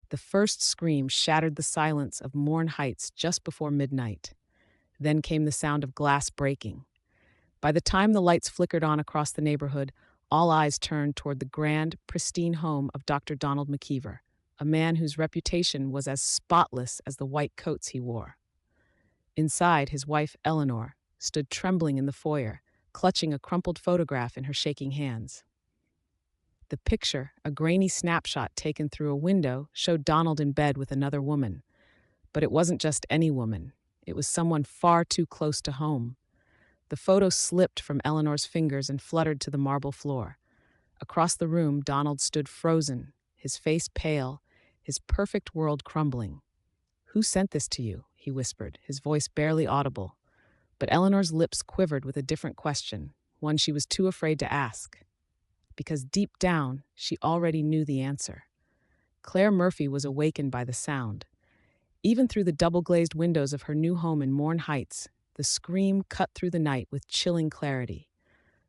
The first scream shattered the silence of Mourne Heights just before midnight. Then came the sound of glass breaking. By the time the lights flickered on across the neighborhood, all eyes turned toward the grand, pristine home of Dr. Donald McKeever, a man whose reputation was as spotless as the white coats he wore. Inside, his wife, Eleanor, stood trembling in the foyer, clutching a crumpled photograph in her shaking hands. The picture, a grainy snapshot taken through a window, showed Donald in bed with another woman. But it wasn't just any woman. It was someone far too close to home. The photo slipped from Eleanor's fingers and fluttered to the marble floor. Across the room, Donald stood frozen, his face pale, his perfect world crumbling. "Who sent this to you?" he whispered, his voice barely audible. But Eleanor's lips quivered with a different question, one she was too afraid to ask. Because deep down, she already knew the answer. Claire Murphy was awakened by the sound. Even through the double-glazed windows of her new home in Mourne Heights, the scream cut through the night with chilling clarity.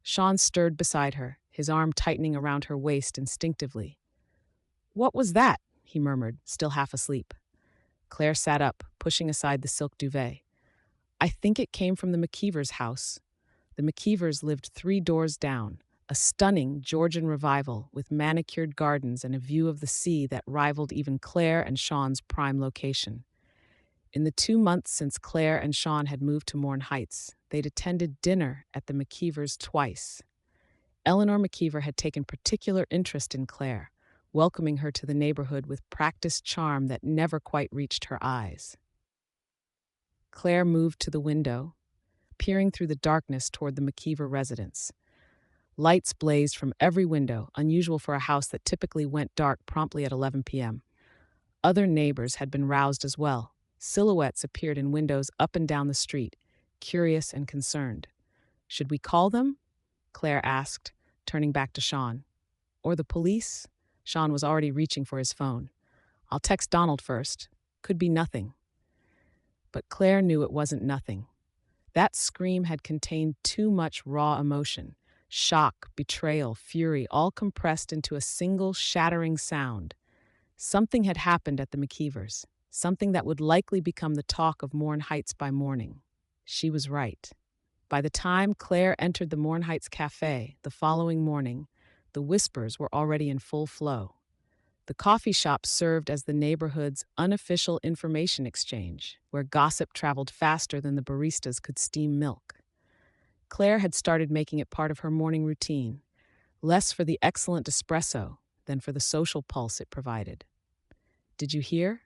Sean stirred beside her, his arm tightening around her waist instinctively. "What was that?" he murmured, still half asleep. Claire sat up, pushing aside the silk duvet. "I think it came from the McKeever's house." The McKeevers lived 3 doors down, a stunning Georgian revival with manicured gardens and a view of the sea that rivaled even Claire and Sean's prime location. In the 2 months since Claire and Sean had moved to Mourne Heights, they'd attended dinner at the McKeevers twice. Eleanor McKeever had taken particular interest in Claire, welcoming her to the neighborhood with practiced charm that never quite reached her eyes. Claire moved to the window, peering through the darkness toward the McKeever residence. Lights blazed from every window, unusual for a house that typically went dark promptly at 11 p.m. Other neighbors had been roused as well. Silhouettes appeared in windows up and down the street, curious and concerned. "Should we call them?" Claire asked, turning back to Sean. "Or the police?" Sean was already reaching for his phone. "I'll text Donald first. Could be nothing." But Claire knew it wasn't nothing. That scream had contained too much raw emotion. Shock, betrayal, fury, all compressed into a single shattering sound. Something had happened at the McKeevers, something that would likely become the talk of Mourne Heights by morning. She was right. By the time Claire entered the Mourne Heights cafe the following morning, the whispers were already in full flow. The coffee shop served as the neighborhood's unofficial information exchange, where gossip traveled faster than the baristas could steam milk. Claire had started making it part of her morning routine, less for the excellent espresso than for the social pulse it provided. "Did you hear?"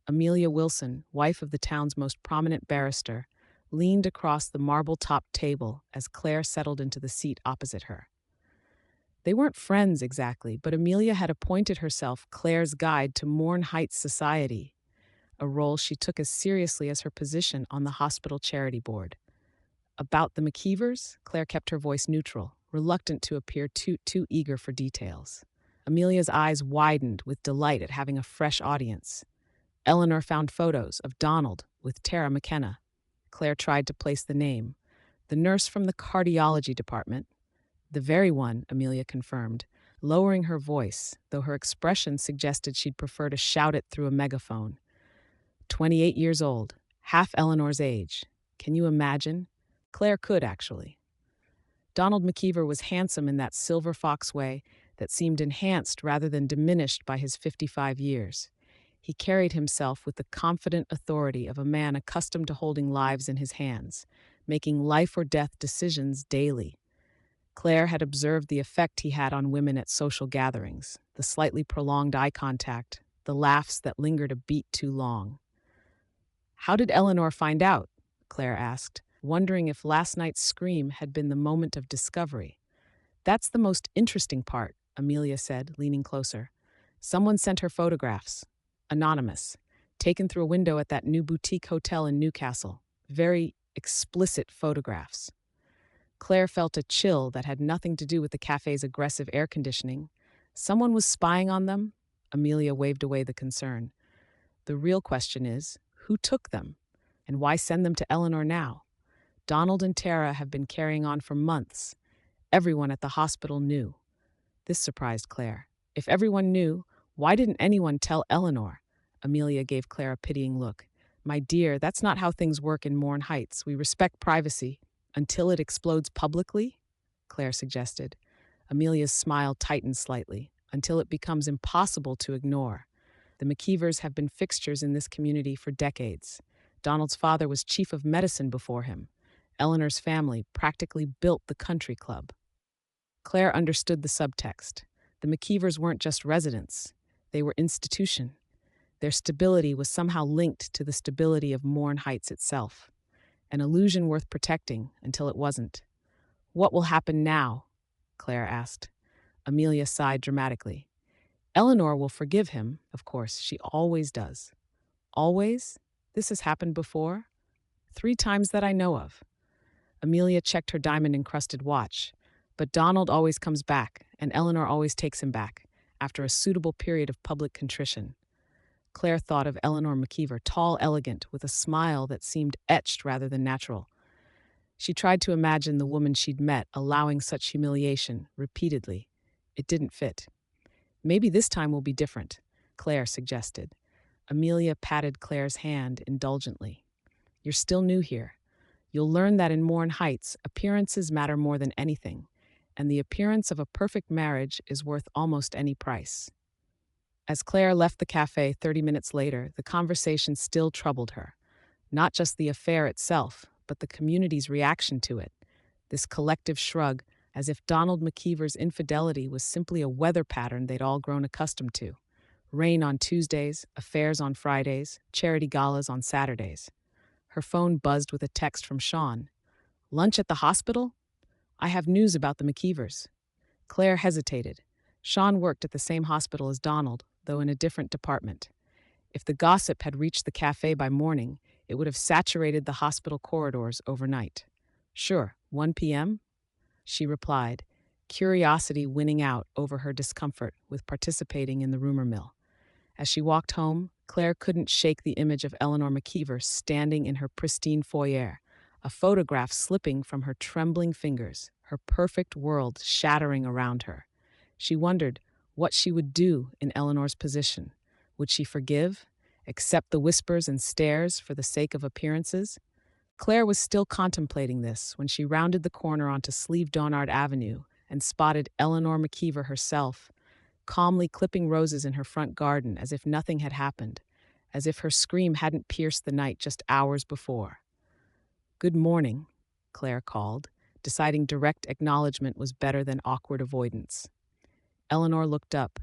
Amelia Wilson, wife of the town's most prominent barrister, leaned across the marble-topped table as Claire settled into the seat opposite her. They weren't friends exactly, but Amelia had appointed herself Claire's guide to Mourne Heights society, a role she took as seriously as her position on the hospital charity board. About the McKeevers, Claire kept her voice neutral, reluctant to appear too eager for details. Amelia's eyes widened with delight at having a fresh audience. Eleanor found photos of Donald with Tara McKenna. Claire tried to place the name. "The nurse from the cardiology department." "The very one," Amelia confirmed, lowering her voice, though her expression suggested she'd prefer to shout it through a megaphone. 28 years old, half Eleanor's age. Can you imagine? Claire could, actually. Donald McKeever was handsome in that silver fox way that seemed enhanced rather than diminished by his 55 years. He carried himself with the confident authority of a man accustomed to holding lives in his hands, making life-or-death decisions daily. Claire had observed the effect he had on women at social gatherings, the slightly prolonged eye contact, the laughs that lingered a beat too long. "How did Eleanor find out?" Claire asked, wondering if last night's scream had been the moment of discovery. "That's the most interesting part," Amelia said, leaning closer. "Someone sent her photographs. Anonymous. Taken through a window at that new boutique hotel in Newcastle. Very explicit photographs." Claire felt a chill that had nothing to do with the cafe's aggressive air conditioning. Someone was spying on them? Amelia waved away the concern. "The real question is, who took them? And why send them to Eleanor now? Donald and Tara have been carrying on for months. Everyone at the hospital knew." This surprised Claire. If everyone knew, Why didn't anyone tell Eleanor? Amelia gave Claire a pitying look. My dear, that's not how things work in Mourne Heights. We respect privacy until it explodes publicly, Claire suggested. Amelia's smile tightened slightly, until it becomes impossible to ignore. The McKeevers have been fixtures in this community for decades. Donald's father was chief of medicine before him. Eleanor's family practically built the country club. Claire understood the subtext. The McKeevers weren't just residents, they were institution. Their stability was somehow linked to the stability of Mourne Heights itself, an illusion worth protecting until it wasn't. What will happen now? Claire asked. Amelia sighed dramatically. Eleanor will forgive him, of course, she always does. Always? This has happened before? 3 times that I know of. Amelia checked her diamond-encrusted watch. But Donald always comes back, and Eleanor always takes him back, after a suitable period of public contrition. Claire thought of Eleanor McKeever, tall, elegant, with a smile that seemed etched rather than natural. She tried to imagine the woman she'd met allowing such humiliation, repeatedly. It didn't fit. Maybe this time will be different, Claire suggested. Amelia patted Claire's hand indulgently. You're still new here. You'll learn that in Mourne Heights, appearances matter more than anything, and the appearance of a perfect marriage is worth almost any price. As Claire left the cafe 30 minutes later, the conversation still troubled her. Not just the affair itself, but the community's reaction to it. This collective shrug, as if Donald McKeever's infidelity was simply a weather pattern they'd all grown accustomed to. Rain on Tuesdays, affairs on Fridays, charity galas on Saturdays. Her phone buzzed with a text from Sean. Lunch at the hospital? I have news about the McKeevers. Claire hesitated. Sean worked at the same hospital as Donald, though in a different department. If the gossip had reached the cafe by morning, it would have saturated the hospital corridors overnight. Sure, 1 p.m.? She replied, curiosity winning out over her discomfort with participating in the rumor mill. As she walked home, Claire couldn't shake the image of Eleanor McKeever standing in her pristine foyer, a photograph slipping from her trembling fingers, her perfect world shattering around her. She wondered what she would do in Eleanor's position. Would she forgive, accept the whispers and stares for the sake of appearances? Claire was still contemplating this when she rounded the corner onto Sleve Donard Avenue and spotted Eleanor McKeever herself, calmly clipping roses in her front garden as if nothing had happened, as if her scream hadn't pierced the night just hours before. Good morning, Claire called, deciding direct acknowledgement was better than awkward avoidance. Eleanor looked up,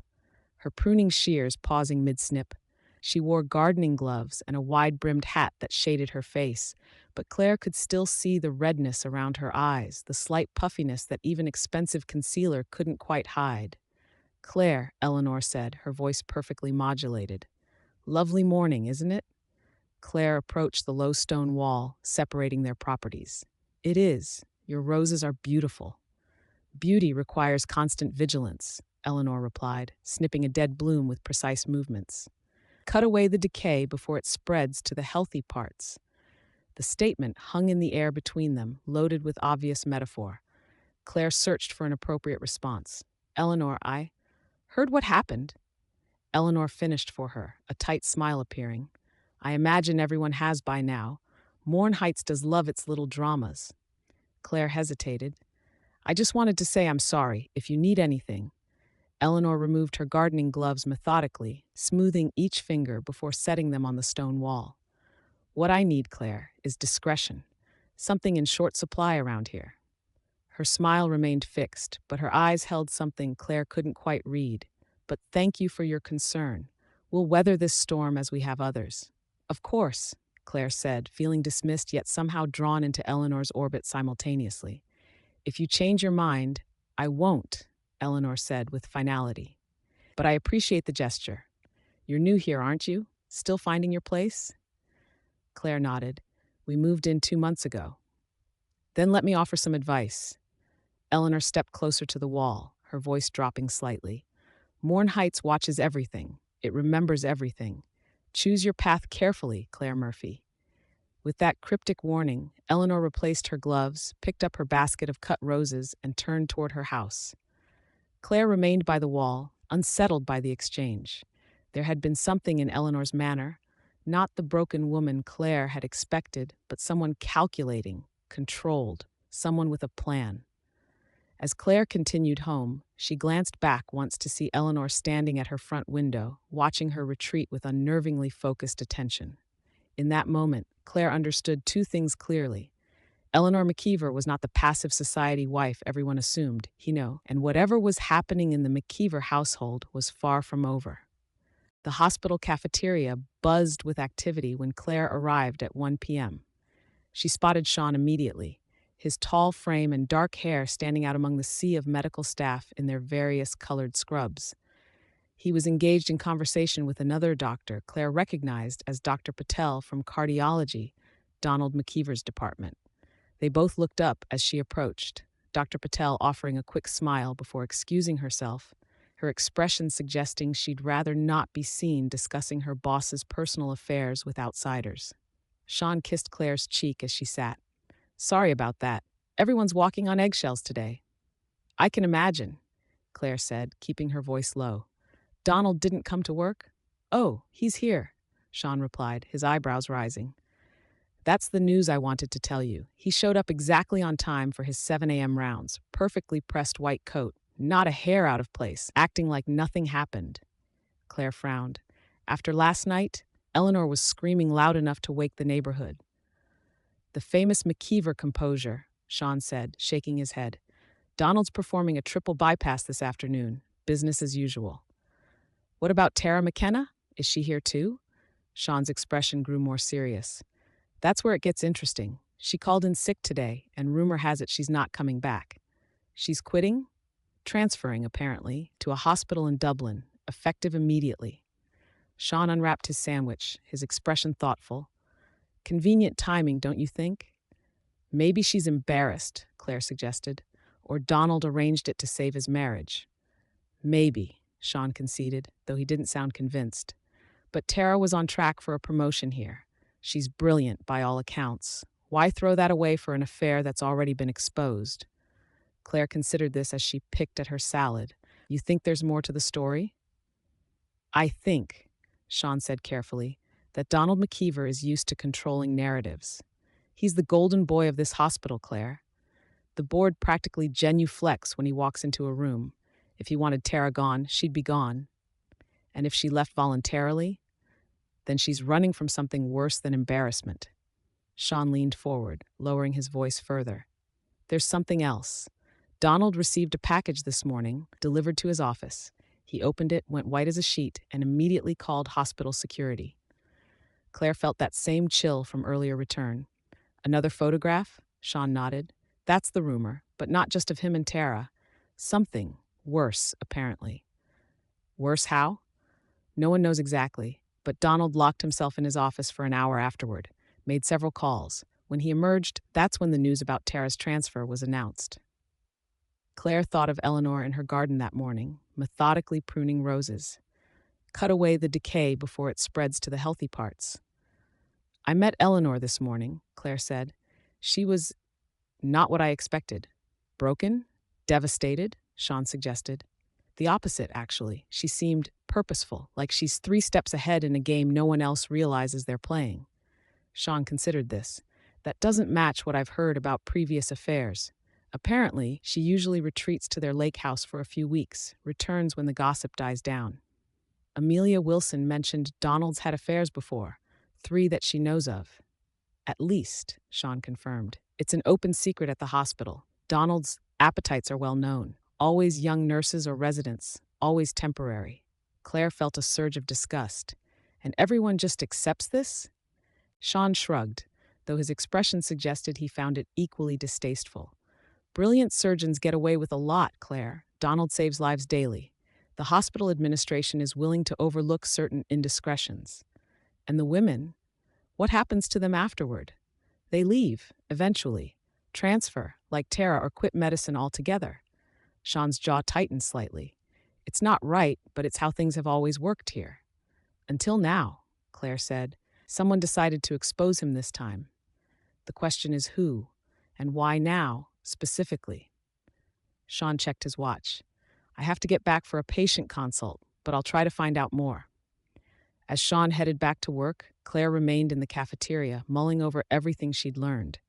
her pruning shears pausing mid-snip. She wore gardening gloves and a wide-brimmed hat that shaded her face, but Claire could still see the redness around her eyes, the slight puffiness that even expensive concealer couldn't quite hide. Claire, Eleanor said, her voice perfectly modulated. Lovely morning, isn't it? Claire approached the low stone wall, separating their properties. It is. Your roses are beautiful. Beauty requires constant vigilance, Eleanor replied, snipping a dead bloom with precise movements. Cut away the decay before it spreads to the healthy parts. The statement hung in the air between them, loaded with obvious metaphor. Claire searched for an appropriate response. Eleanor, I heard what happened. Eleanor finished for her, a tight smile appearing. I imagine everyone has by now. Mourne Heights does love its little dramas. Claire hesitated. I just wanted to say I'm sorry, if you need anything. Eleanor removed her gardening gloves methodically, smoothing each finger before setting them on the stone wall. What I need, Claire, is discretion. Something in short supply around here. Her smile remained fixed, but her eyes held something Claire couldn't quite read. But thank you for your concern. We'll weather this storm as we have others. Of course, Claire said, feeling dismissed yet somehow drawn into Eleanor's orbit simultaneously. If you change your mind, I won't, Eleanor said with finality. But I appreciate the gesture. You're new here, aren't you? Still finding your place? Claire nodded. We moved in 2 months ago. Then let me offer some advice. Eleanor stepped closer to the wall, her voice dropping slightly. Mourne Heights watches everything. It remembers everything. Choose your path carefully, Claire Murphy. With that cryptic warning, Eleanor replaced her gloves, picked up her basket of cut roses, and turned toward her house. Claire remained by the wall, unsettled by the exchange. There had been something in Eleanor's manner, not the broken woman Claire had expected, but someone calculating, controlled, someone with a plan. As Claire continued home, she glanced back once to see Eleanor standing at her front window, watching her retreat with unnervingly focused attention. In that moment, Claire understood two things clearly. Eleanor McKeever was not the passive society wife everyone assumed, and whatever was happening in the McKeever household was far from over. The hospital cafeteria buzzed with activity when Claire arrived at 1 p.m. She spotted Sean immediately, his tall frame and dark hair standing out among the sea of medical staff in their various colored scrubs. He was engaged in conversation with another doctor Claire recognized as Dr. Patel from cardiology, Donald McKeever's department. They both looked up as she approached, Dr. Patel offering a quick smile before excusing herself, her expression suggesting she'd rather not be seen discussing her boss's personal affairs with outsiders. Sean kissed Claire's cheek as she sat. "Sorry about that. Everyone's walking on eggshells today." "I can imagine," Claire said, keeping her voice low. "Donald didn't come to work?" "Oh, he's here," Sean replied, his eyebrows rising. "That's the news I wanted to tell you. He showed up exactly on time for his 7 a.m. rounds, perfectly pressed white coat, not a hair out of place, acting like nothing happened." Claire frowned. After last night, Eleanor was screaming loud enough to wake the neighborhood. "The famous McKeever composure," Sean said, shaking his head. "Donald's performing a triple bypass this afternoon, business as usual." "What about Tara McKenna? Is she here too?" Sean's expression grew more serious. "That's where it gets interesting. She called in sick today, and rumor has it she's not coming back. She's quitting? Transferring, apparently, to a hospital in Dublin, effective immediately." Sean unwrapped his sandwich, his expression thoughtful. "Convenient timing, don't you think?" "Maybe she's embarrassed," Claire suggested, "or Donald arranged it to save his marriage." "Maybe," Sean conceded, though he didn't sound convinced. "But Tara was on track for a promotion here. She's brilliant, by all accounts. Why throw that away for an affair that's already been exposed?" Claire considered this as she picked at her salad. "You think there's more to the story?" "I think," Sean said carefully, "that Donald McKeever is used to controlling narratives. He's the golden boy of this hospital, Claire. The board practically genuflects when he walks into a room. If he wanted Tara gone, she'd be gone. And if she left voluntarily, then she's running from something worse than embarrassment." Sean leaned forward, lowering his voice further. "There's something else. Donald received a package this morning, delivered to his office. He opened it, went white as a sheet, and immediately called hospital security." Claire felt that same chill from earlier return. "Another photograph?" Sean nodded. "That's the rumor, but not just of him and Tara. Something worse, apparently." "Worse how?" "No one knows exactly, but Donald locked himself in his office for an hour afterward, made several calls. When he emerged, that's when the news about Tara's transfer was announced." Claire thought of Eleanor in her garden that morning, methodically pruning roses. "Cut away the decay before it spreads to the healthy parts." "I met Eleanor this morning," Claire said. "She was not what I expected." "Broken? Devastated?" Sean suggested. "The opposite, actually. She seemed purposeful, like she's 3 steps ahead in a game no one else realizes they're playing." Sean considered this. "That doesn't match what I've heard about previous affairs. Apparently, she usually retreats to their lake house for a few weeks, returns when the gossip dies down." "Amelia Wilson mentioned Donald's had affairs before, 3 that she knows of." "At least," Sean confirmed. "It's an open secret at the hospital. Donald's appetites are well known. Always young nurses or residents, always temporary." Claire felt a surge of disgust. "And everyone just accepts this?" Sean shrugged, though his expression suggested he found it equally distasteful. "Brilliant surgeons get away with a lot, Claire. Donald saves lives daily. The hospital administration is willing to overlook certain indiscretions. And the women? What happens to them afterward? They leave, eventually. Transfer, like Tara, or quit medicine altogether." Sean's jaw tightened slightly. "It's not right, but it's how things have always worked here." "Until now," Claire said. "Someone decided to expose him this time. The question is who, and why now, specifically?" Sean checked his watch. I have to get back for a patient consult, but I'll try to find out more. As Sean headed back to work, Claire remained in the cafeteria, mulling over everything she'd learned.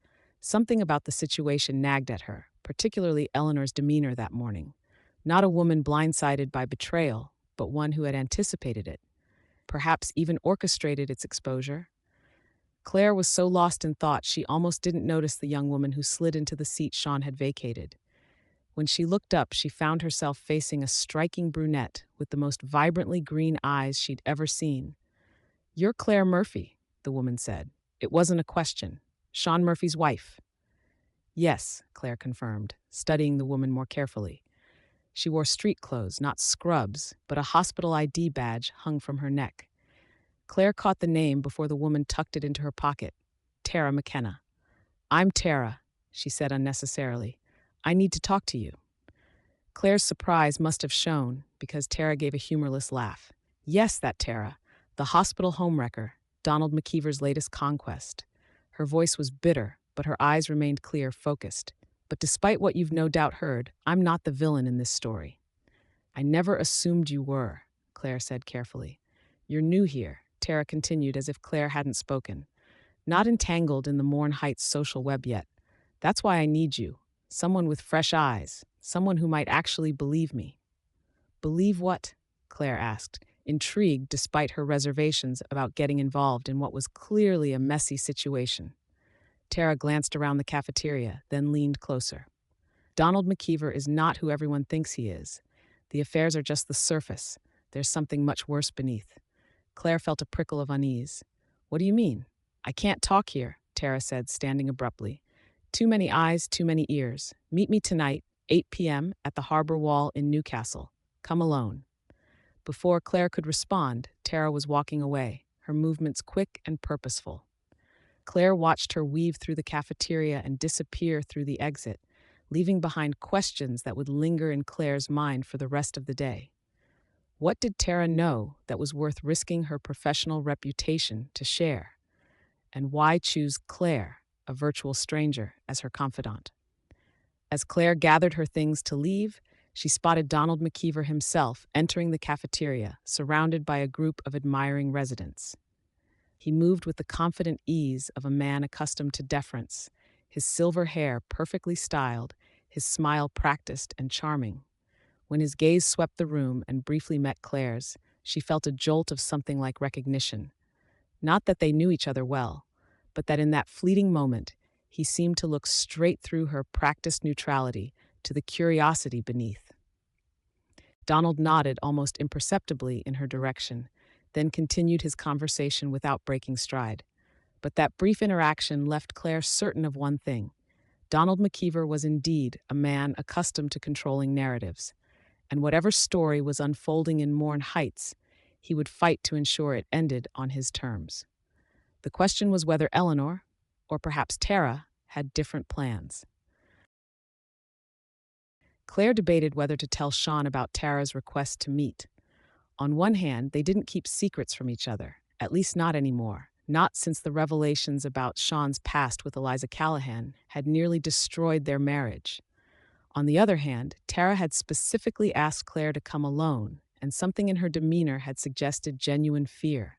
Something about the situation nagged at her, particularly Eleanor's demeanor that morning. Not a woman blindsided by betrayal, but one who had anticipated it, perhaps even orchestrated its exposure. Claire was so lost in thought she almost didn't notice the young woman who slid into the seat Sean had vacated. When she looked up, she found herself facing a striking brunette with the most vibrantly green eyes she'd ever seen. "You're Claire Murphy," the woman said. It wasn't a question. Sean Murphy's wife. "Yes," Claire confirmed, studying the woman more carefully. She wore street clothes, not scrubs, but a hospital ID badge hung from her neck. Claire caught the name before the woman tucked it into her pocket. Tara McKenna. "I'm Tara," she said unnecessarily. "I need to talk to you." Claire's surprise must have shown, because Tara gave a humorless laugh. "Yes, that Tara, the hospital homewrecker, Donald McKeever's latest conquest." Her voice was bitter, but her eyes remained clear, focused. "But despite what you've no doubt heard, I'm not the villain in this story." "I never assumed you were," Claire said carefully. "You're new here," Tara continued as if Claire hadn't spoken. "Not entangled in the Mourne Heights social web yet. That's why I need you. Someone with fresh eyes. Someone who might actually believe me." "Believe what?" Claire asked, intrigued despite her reservations about getting involved in what was clearly a messy situation. Tara glanced around the cafeteria, then leaned closer. "Donald McKeever is not who everyone thinks he is. The affairs are just the surface. There's something much worse beneath." Claire felt a prickle of unease. "What do you mean?" "I can't talk here," Tara said, standing abruptly. "Too many eyes, too many ears. Meet me tonight, 8 p.m., at the Harbor Wall in Newcastle. Come alone." Before Claire could respond, Tara was walking away, her movements quick and purposeful. Claire watched her weave through the cafeteria and disappear through the exit, leaving behind questions that would linger in Claire's mind for the rest of the day. What did Tara know that was worth risking her professional reputation to share? And why choose Claire, a virtual stranger, as her confidant? As Claire gathered her things to leave, she spotted Donald McKeever himself entering the cafeteria, surrounded by a group of admiring residents. He moved with the confident ease of a man accustomed to deference, his silver hair perfectly styled, his smile practiced and charming. When his gaze swept the room and briefly met Claire's, she felt a jolt of something like recognition. Not that they knew each other well, but that in that fleeting moment, he seemed to look straight through her practiced neutrality to the curiosity beneath. Donald nodded almost imperceptibly in her direction, then continued his conversation without breaking stride. But that brief interaction left Claire certain of one thing. Donald McKeever was indeed a man accustomed to controlling narratives, and whatever story was unfolding in Mourne Heights, he would fight to ensure it ended on his terms. The question was whether Eleanor, or perhaps Tara, had different plans. Claire debated whether to tell Sean about Tara's request to meet. On one hand, they didn't keep secrets from each other, at least not anymore, not since the revelations about Sean's past with Eliza Callahan had nearly destroyed their marriage. On the other hand, Tara had specifically asked Claire to come alone, and something in her demeanor had suggested genuine fear.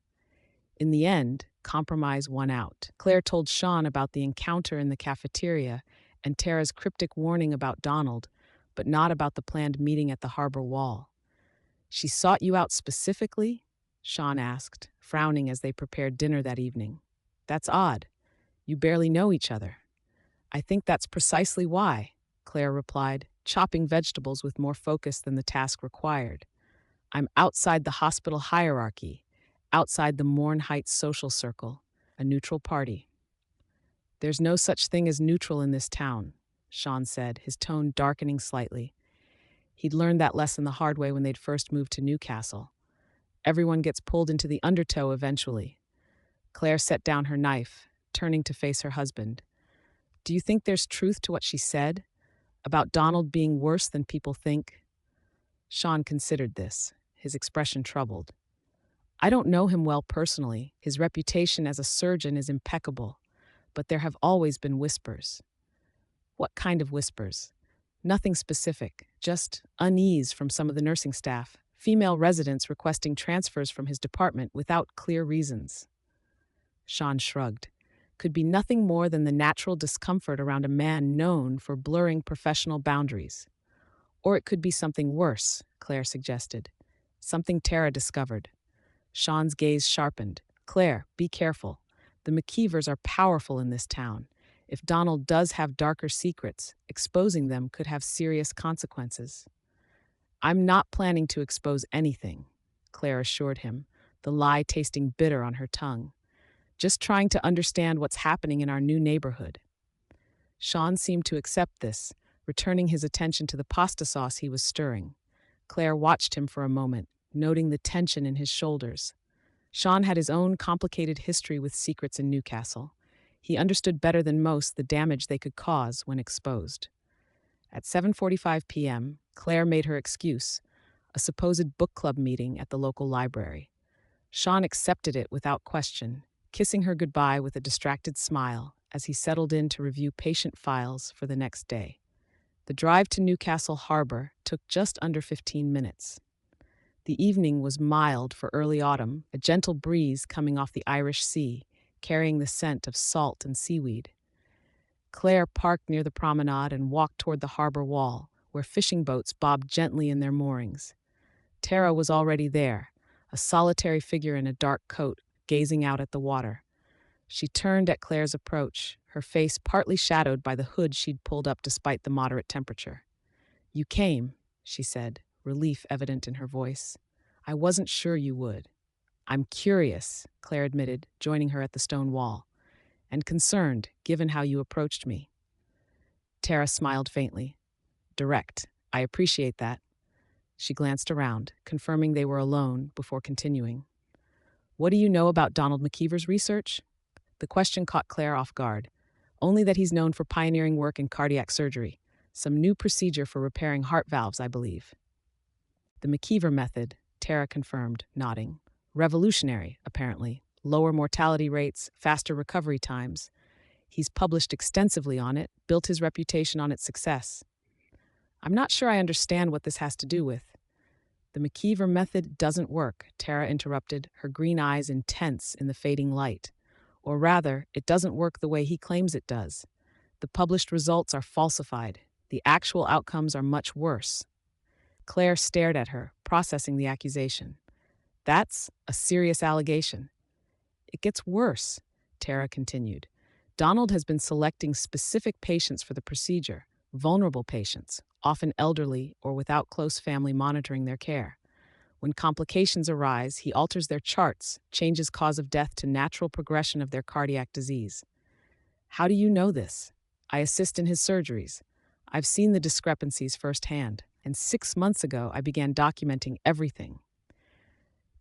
In the end, compromise won out. Claire told Sean about the encounter in the cafeteria and Tara's cryptic warning about Donald, but not about the planned meeting at the Harbor Wall. "She sought you out specifically?" Sean asked, frowning as they prepared dinner that evening. "That's odd. You barely know each other." "I think that's precisely why," Claire replied, chopping vegetables with more focus than the task required. "I'm outside the hospital hierarchy, outside the Mourne Heights social circle, a neutral party." "There's no such thing as neutral in this town," Sean said, his tone darkening slightly. He'd learned that lesson the hard way when they'd first moved to Newcastle. Everyone gets pulled into the undertow eventually. Claire set down her knife, turning to face her husband. "Do you think there's truth to what she said? About Donald being worse than people think?" Sean considered this, his expression troubled. "I don't know him well personally. His reputation as a surgeon is impeccable, but there have always been whispers." "What kind of whispers?" Nothing specific, just unease from some of the nursing staff, female residents requesting transfers from his department without clear reasons. Sean shrugged. Could be nothing more than the natural discomfort around a man known for blurring professional boundaries. Or it could be something worse, Claire suggested. Something Tara discovered. Sean's gaze sharpened. Claire, be careful. The McKeevers are powerful in this town. If Donald does have darker secrets, exposing them could have serious consequences. I'm not planning to expose anything, Claire assured him, the lie tasting bitter on her tongue. Just trying to understand what's happening in our new neighborhood. Sean seemed to accept this, returning his attention to the pasta sauce he was stirring. Claire watched him for a moment, noting the tension in his shoulders. Sean had his own complicated history with secrets in Newcastle. He understood better than most the damage they could cause when exposed. At 7:45 p.m., Claire made her excuse, a supposed book club meeting at the local library. Sean accepted it without question, kissing her goodbye with a distracted smile as he settled in to review patient files for the next day. The drive to Newcastle Harbor took just under 15 minutes. The evening was mild for early autumn, a gentle breeze coming off the Irish Sea, carrying the scent of salt and seaweed. Claire parked near the promenade and walked toward the harbor wall, where fishing boats bobbed gently in their moorings. Tara was already there, a solitary figure in a dark coat, gazing out at the water. She turned at Claire's approach, her face partly shadowed by the hood she'd pulled up despite the moderate temperature. "You came," she said, relief evident in her voice. "I wasn't sure you would." "I'm curious," Claire admitted, joining her at the stone wall, "and concerned, given how you approached me." Tara smiled faintly. "Direct. I appreciate that." She glanced around, confirming they were alone, before continuing. "What do you know about Donald McKeever's research?" The question caught Claire off guard. "Only that he's known for pioneering work in cardiac surgery, some new procedure for repairing heart valves, I believe." "The McKeever method," Tara confirmed, nodding. "Revolutionary, apparently. Lower mortality rates, faster recovery times. He's published extensively on it, built his reputation on its success." "I'm not sure I understand what this has to do with." "The McKeever method doesn't work," Tara interrupted, her green eyes intense in the fading light. "Or rather, it doesn't work the way he claims it does. The published results are falsified. The actual outcomes are much worse." Claire stared at her, processing the accusation. "That's a serious allegation." "It gets worse," Tara continued. "Donald has been selecting specific patients for the procedure, vulnerable patients, often elderly or without close family monitoring their care. When complications arise, he alters their charts, changes cause of death to natural progression of their cardiac disease." "How do you know this?" "I assist in his surgeries. I've seen the discrepancies firsthand, and 6 months ago I began documenting everything."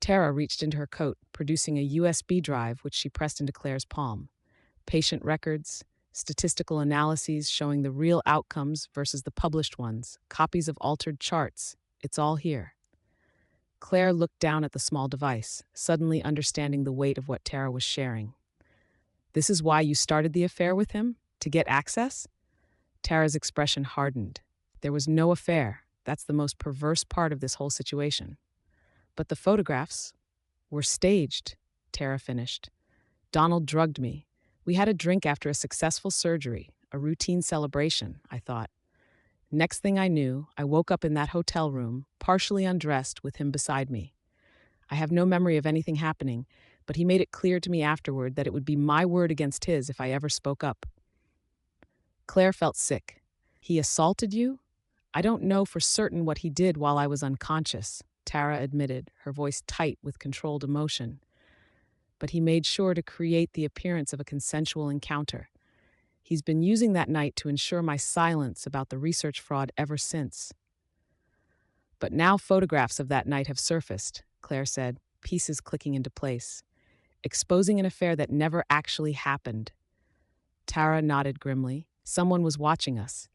Tara reached into her coat, producing a USB drive which she pressed into Claire's palm. Patient records, statistical analyses showing the real outcomes versus the published ones, copies of altered charts. It's all here. Claire looked down at the small device, suddenly understanding the weight of what Tara was sharing. "This is why you started the affair with him? To get access?" Tara's expression hardened. "There was no affair. That's the most perverse part of this whole situation." "But the photographs were staged," Tara finished. "Donald drugged me. We had a drink after a successful surgery, a routine celebration, I thought. Next thing I knew, I woke up in that hotel room, partially undressed, with him beside me. I have no memory of anything happening, but he made it clear to me afterward that it would be my word against his if I ever spoke up." Claire felt sick. "He assaulted you?" "I don't know for certain what he did while I was unconscious," Tara admitted, her voice tight with controlled emotion. "But he made sure to create the appearance of a consensual encounter. He's been using that night to ensure my silence about the research fraud ever since." "But now photographs of that night have surfaced," Claire said, pieces clicking into place, "exposing an affair that never actually happened." Tara nodded grimly. "Someone was watching us.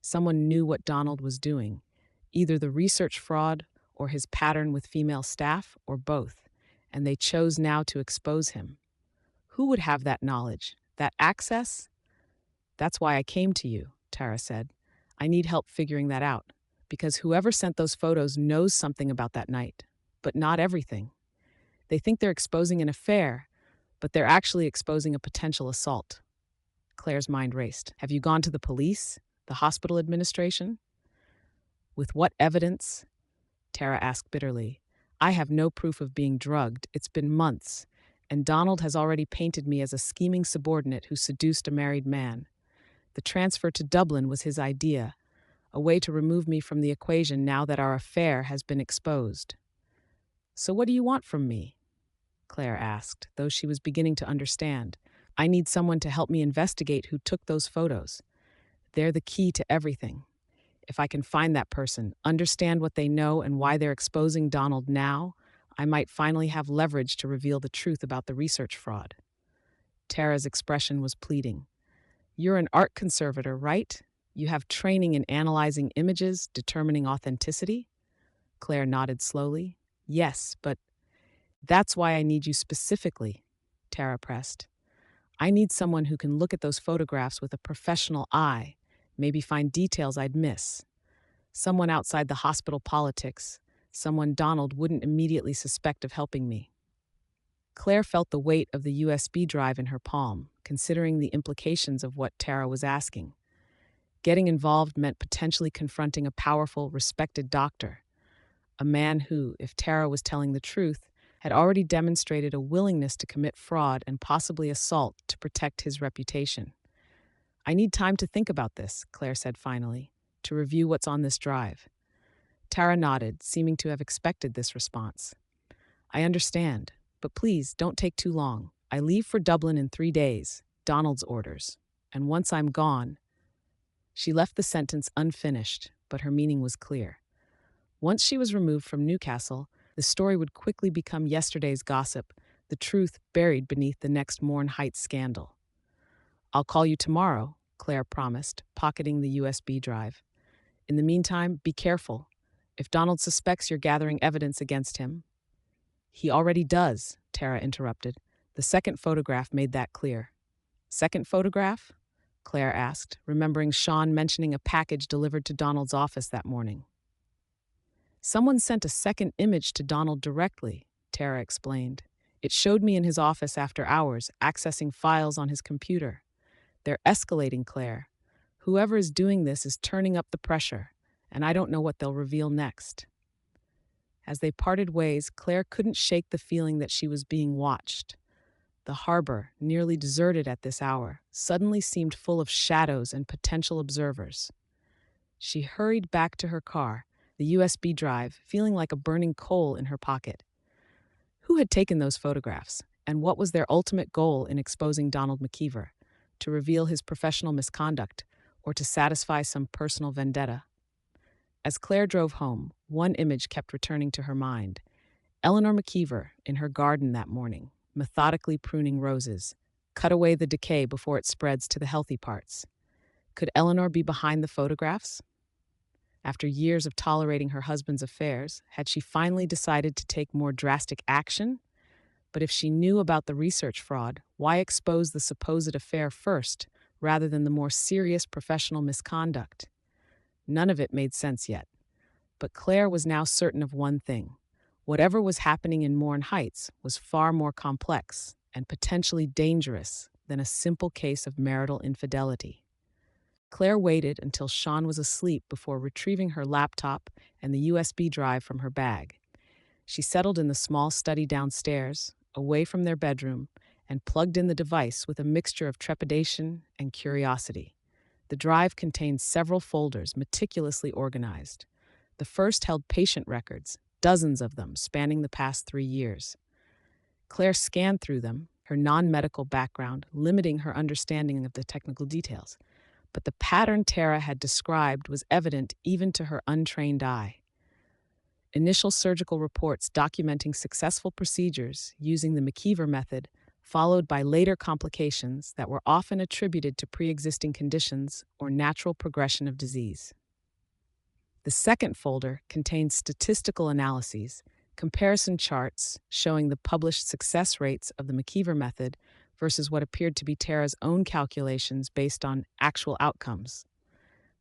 Someone knew what Donald was doing. Either the research fraud or his pattern with female staff, or both. And they chose now to expose him. Who would have that knowledge, that access?" "That's why I came to you," Tara said. I need help figuring that out, because whoever sent those photos knows something about that night, but not everything. They think they're exposing an affair, but they're actually exposing a potential assault. Claire's mind raced. Have you gone to the police? The hospital administration? With what evidence? Tara asked bitterly. I have no proof of being drugged. It's been months, and Donald has already painted me as a scheming subordinate who seduced a married man. The transfer to Dublin was his idea, a way to remove me from the equation now that our affair has been exposed. So what do you want from me? Claire asked, though she was beginning to understand. I need someone to help me investigate who took those photos. They're the key to everything. If I can find that person, understand what they know and why they're exposing Donald now, I might finally have leverage to reveal the truth about the research fraud. Tara's expression was pleading. You're an art conservator, right? You have training in analyzing images, determining authenticity? Claire nodded slowly. Yes, but that's why I need you specifically, Tara pressed. I need someone who can look at those photographs with a professional eye, maybe find details I'd miss. Someone outside the hospital politics, someone Donald wouldn't immediately suspect of helping me. Claire felt the weight of the USB drive in her palm, considering the implications of what Tara was asking. Getting involved meant potentially confronting a powerful, respected doctor, a man who, if Tara was telling the truth, had already demonstrated a willingness to commit fraud and possibly assault to protect his reputation. I need time to think about this, Claire said finally, to review what's on this drive. Tara nodded, seeming to have expected this response. I understand, but please don't take too long. I leave for Dublin in 3 days, Donald's orders, and once I'm gone. She left the sentence unfinished, but her meaning was clear. Once she was removed from Newcastle, the story would quickly become yesterday's gossip, the truth buried beneath the next Mourne Heights scandal. I'll call you tomorrow, Claire promised, pocketing the USB drive. In the meantime, be careful. If Donald suspects you're gathering evidence against him. He already does, Tara interrupted. The second photograph made that clear. Second photograph? Claire asked, remembering Sean mentioning a package delivered to Donald's office that morning. Someone sent a second image to Donald directly, Tara explained. It showed me in his office after hours, accessing files on his computer. They're escalating, Claire. Whoever is doing this is turning up the pressure, and I don't know what they'll reveal next. As they parted ways, Claire couldn't shake the feeling that she was being watched. The harbor, nearly deserted at this hour, suddenly seemed full of shadows and potential observers. She hurried back to her car, the USB drive feeling like a burning coal in her pocket. Who had taken those photographs, and what was their ultimate goal in exposing Donald McKeever? To reveal his professional misconduct, or to satisfy some personal vendetta? As Claire drove home, one image kept returning to her mind. Eleanor McKeever in her garden that morning, methodically pruning roses. Cut away the decay before it spreads to the healthy parts. Could Eleanor be behind the photographs? After years of tolerating her husband's affairs, had she finally decided to take more drastic action? But if she knew about the research fraud, why expose the supposed affair first, rather than the more serious professional misconduct? None of it made sense yet. But Claire was now certain of one thing. Whatever was happening in Mourne Heights was far more complex and potentially dangerous than a simple case of marital infidelity. Claire waited until Sean was asleep before retrieving her laptop and the USB drive from her bag. She settled in the small study downstairs, away from their bedroom, and plugged in the device with a mixture of trepidation and curiosity. The drive contained several folders meticulously organized. The first held patient records, dozens of them spanning the past 3 years. Claire scanned through them, her non-medical background limiting her understanding of the technical details. But the pattern Tara had described was evident even to her untrained eye. Initial surgical reports documenting successful procedures using the McKeever method, followed by later complications that were often attributed to pre-existing conditions or natural progression of disease. The second folder contained statistical analyses, comparison charts showing the published success rates of the McKeever method versus what appeared to be Tara's own calculations based on actual outcomes.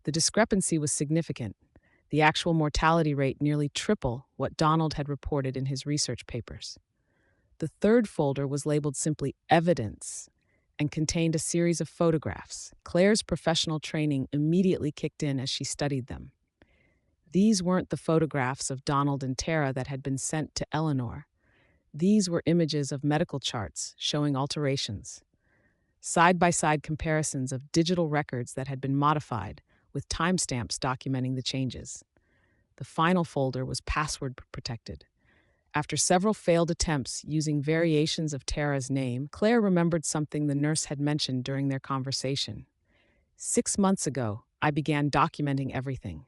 The discrepancy was significant, the actual mortality rate nearly triple what Donald had reported in his research papers. The third folder was labeled simply Evidence and contained a series of photographs. Claire's professional training immediately kicked in as she studied them. These weren't the photographs of Donald and Tara that had been sent to Eleanor. These were images of medical charts showing alterations, side-by-side comparisons of digital records that had been modified, with timestamps documenting the changes. The final folder was password protected. After several failed attempts using variations of Tara's name, Claire remembered something the nurse had mentioned during their conversation. 6 months ago, I began documenting everything.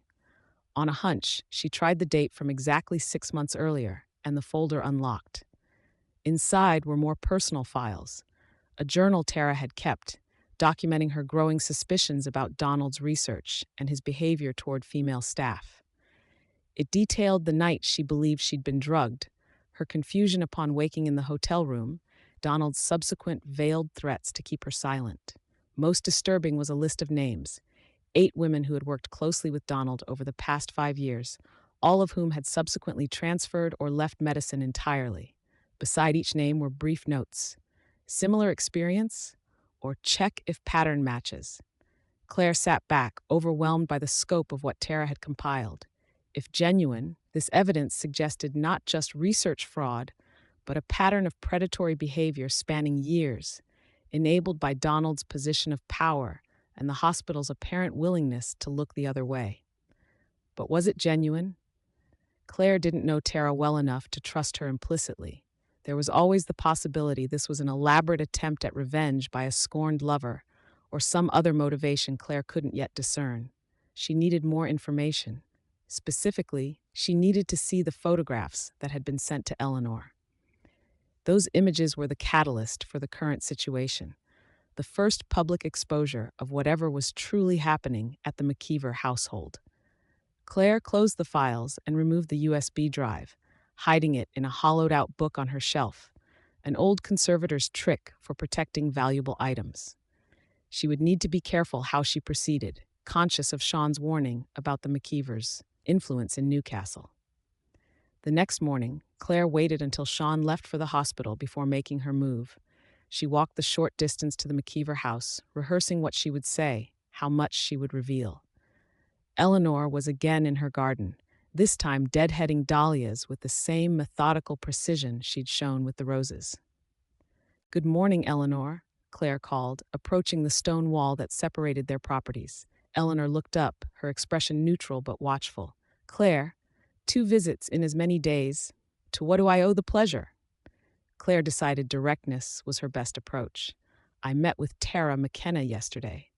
On a hunch, she tried the date from exactly 6 months earlier, and the folder unlocked. Inside were more personal files, a journal Tara had kept, documenting her growing suspicions about Donald's research and his behavior toward female staff. It detailed the night she believed she'd been drugged, her confusion upon waking in the hotel room, Donald's subsequent veiled threats to keep her silent. Most disturbing was a list of names, 8 women who had worked closely with Donald over the past 5 years, all of whom had subsequently transferred or left medicine entirely. Beside each name were brief notes. Similar experience, or check if pattern matches. Claire sat back, overwhelmed by the scope of what Tara had compiled. If genuine, this evidence suggested not just research fraud, but a pattern of predatory behavior spanning years, enabled by Donald's position of power and the hospital's apparent willingness to look the other way. But was it genuine? Claire didn't know Tara well enough to trust her implicitly. There was always the possibility this was an elaborate attempt at revenge by a scorned lover, or some other motivation Claire couldn't yet discern. She needed more information. Specifically, she needed to see the photographs that had been sent to Eleanor. Those images were the catalyst for the current situation, the first public exposure of whatever was truly happening at the McKeever household. Claire closed the files and removed the USB drive, hiding it in a hollowed-out book on her shelf, an old conservator's trick for protecting valuable items. She would need to be careful how she proceeded, conscious of Sean's warning about the McKeevers' influence in Newcastle. The next morning, Claire waited until Sean left for the hospital before making her move. She walked the short distance to the McKeever house, rehearsing what she would say, how much she would reveal. Eleanor was again in her garden, this time deadheading dahlias with the same methodical precision she'd shown with the roses. "Good morning, Eleanor," Claire called, approaching the stone wall that separated their properties. Eleanor looked up, her expression neutral but watchful. "Claire, 2 visits in as many days. To what do I owe the pleasure?" Claire decided directness was her best approach. "I met with Tara McKenna yesterday."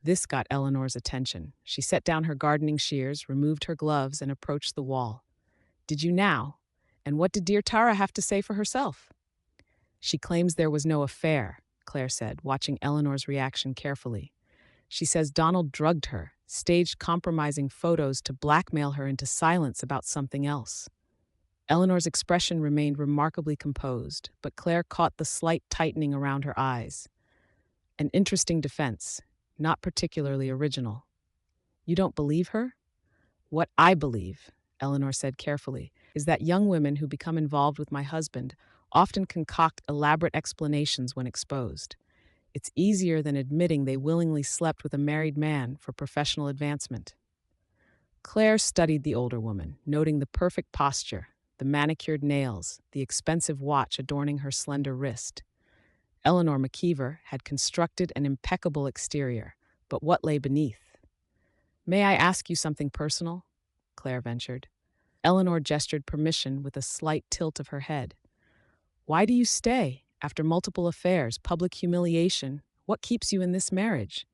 This got Eleanor's attention. She set down her gardening shears, removed her gloves, and approached the wall. "Did you now? And what did dear Tara have to say for herself?" "She claims there was no affair," Claire said, watching Eleanor's reaction carefully. "She says Donald drugged her, staged compromising photos to blackmail her into silence about something else." Eleanor's expression remained remarkably composed, but Claire caught the slight tightening around her eyes. An interesting defense, not particularly original. "You don't believe her?" "What I believe," Eleanor said carefully, "is that young women who become involved with my husband often concoct elaborate explanations when exposed. It's easier than admitting they willingly slept with a married man for professional advancement." Claire studied the older woman, noting the perfect posture, the manicured nails, the expensive watch adorning her slender wrist. Eleanor McKeever had constructed an impeccable exterior, but what lay beneath? "May I ask you something personal?" Claire ventured. Eleanor gestured permission with a slight tilt of her head. "Why do you stay? After multiple affairs, public humiliation, what keeps you in this marriage?"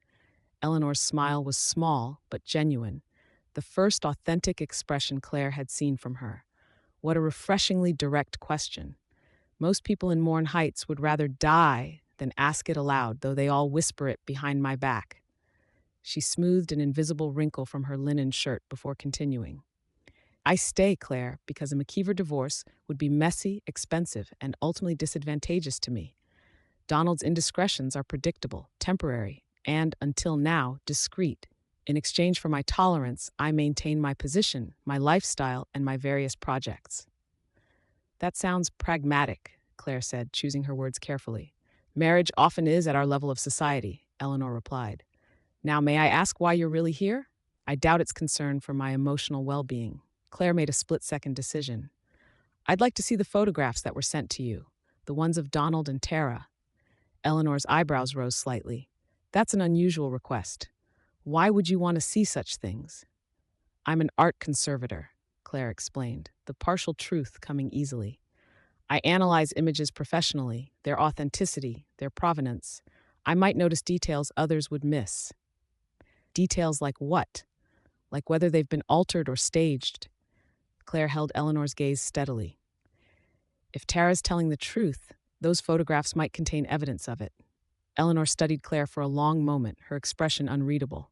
Eleanor's smile was small, but genuine, the first authentic expression Claire had seen from her. What a refreshingly direct question. Most people in Mourne Heights would rather die than ask it aloud, though they all whisper it behind my back. She smoothed an invisible wrinkle from her linen shirt before continuing. "I stay, Claire, because a McKeever divorce would be messy, expensive, and ultimately disadvantageous to me. Donald's indiscretions are predictable, temporary, and, until now, discreet. In exchange for my tolerance, I maintain my position, my lifestyle, and my various projects. That sounds pragmatic, Claire said, choosing her words carefully. Marriage often is at our level of society, Eleanor replied. Now, may I ask why you're really here? I doubt it's concern for my emotional well-being. Claire made a split-second decision. I'd like to see the photographs that were sent to you, the ones of Donald and Tara. Eleanor's eyebrows rose slightly. That's an unusual request. Why would you want to see such things? I'm an art conservator, Claire explained, the partial truth coming easily. I analyze images professionally, their authenticity, their provenance. I might notice details others would miss. Details like what? Like whether they've been altered or staged. Claire held Eleanor's gaze steadily. If Tara's telling the truth, those photographs might contain evidence of it. Eleanor studied Claire for a long moment, her expression unreadable.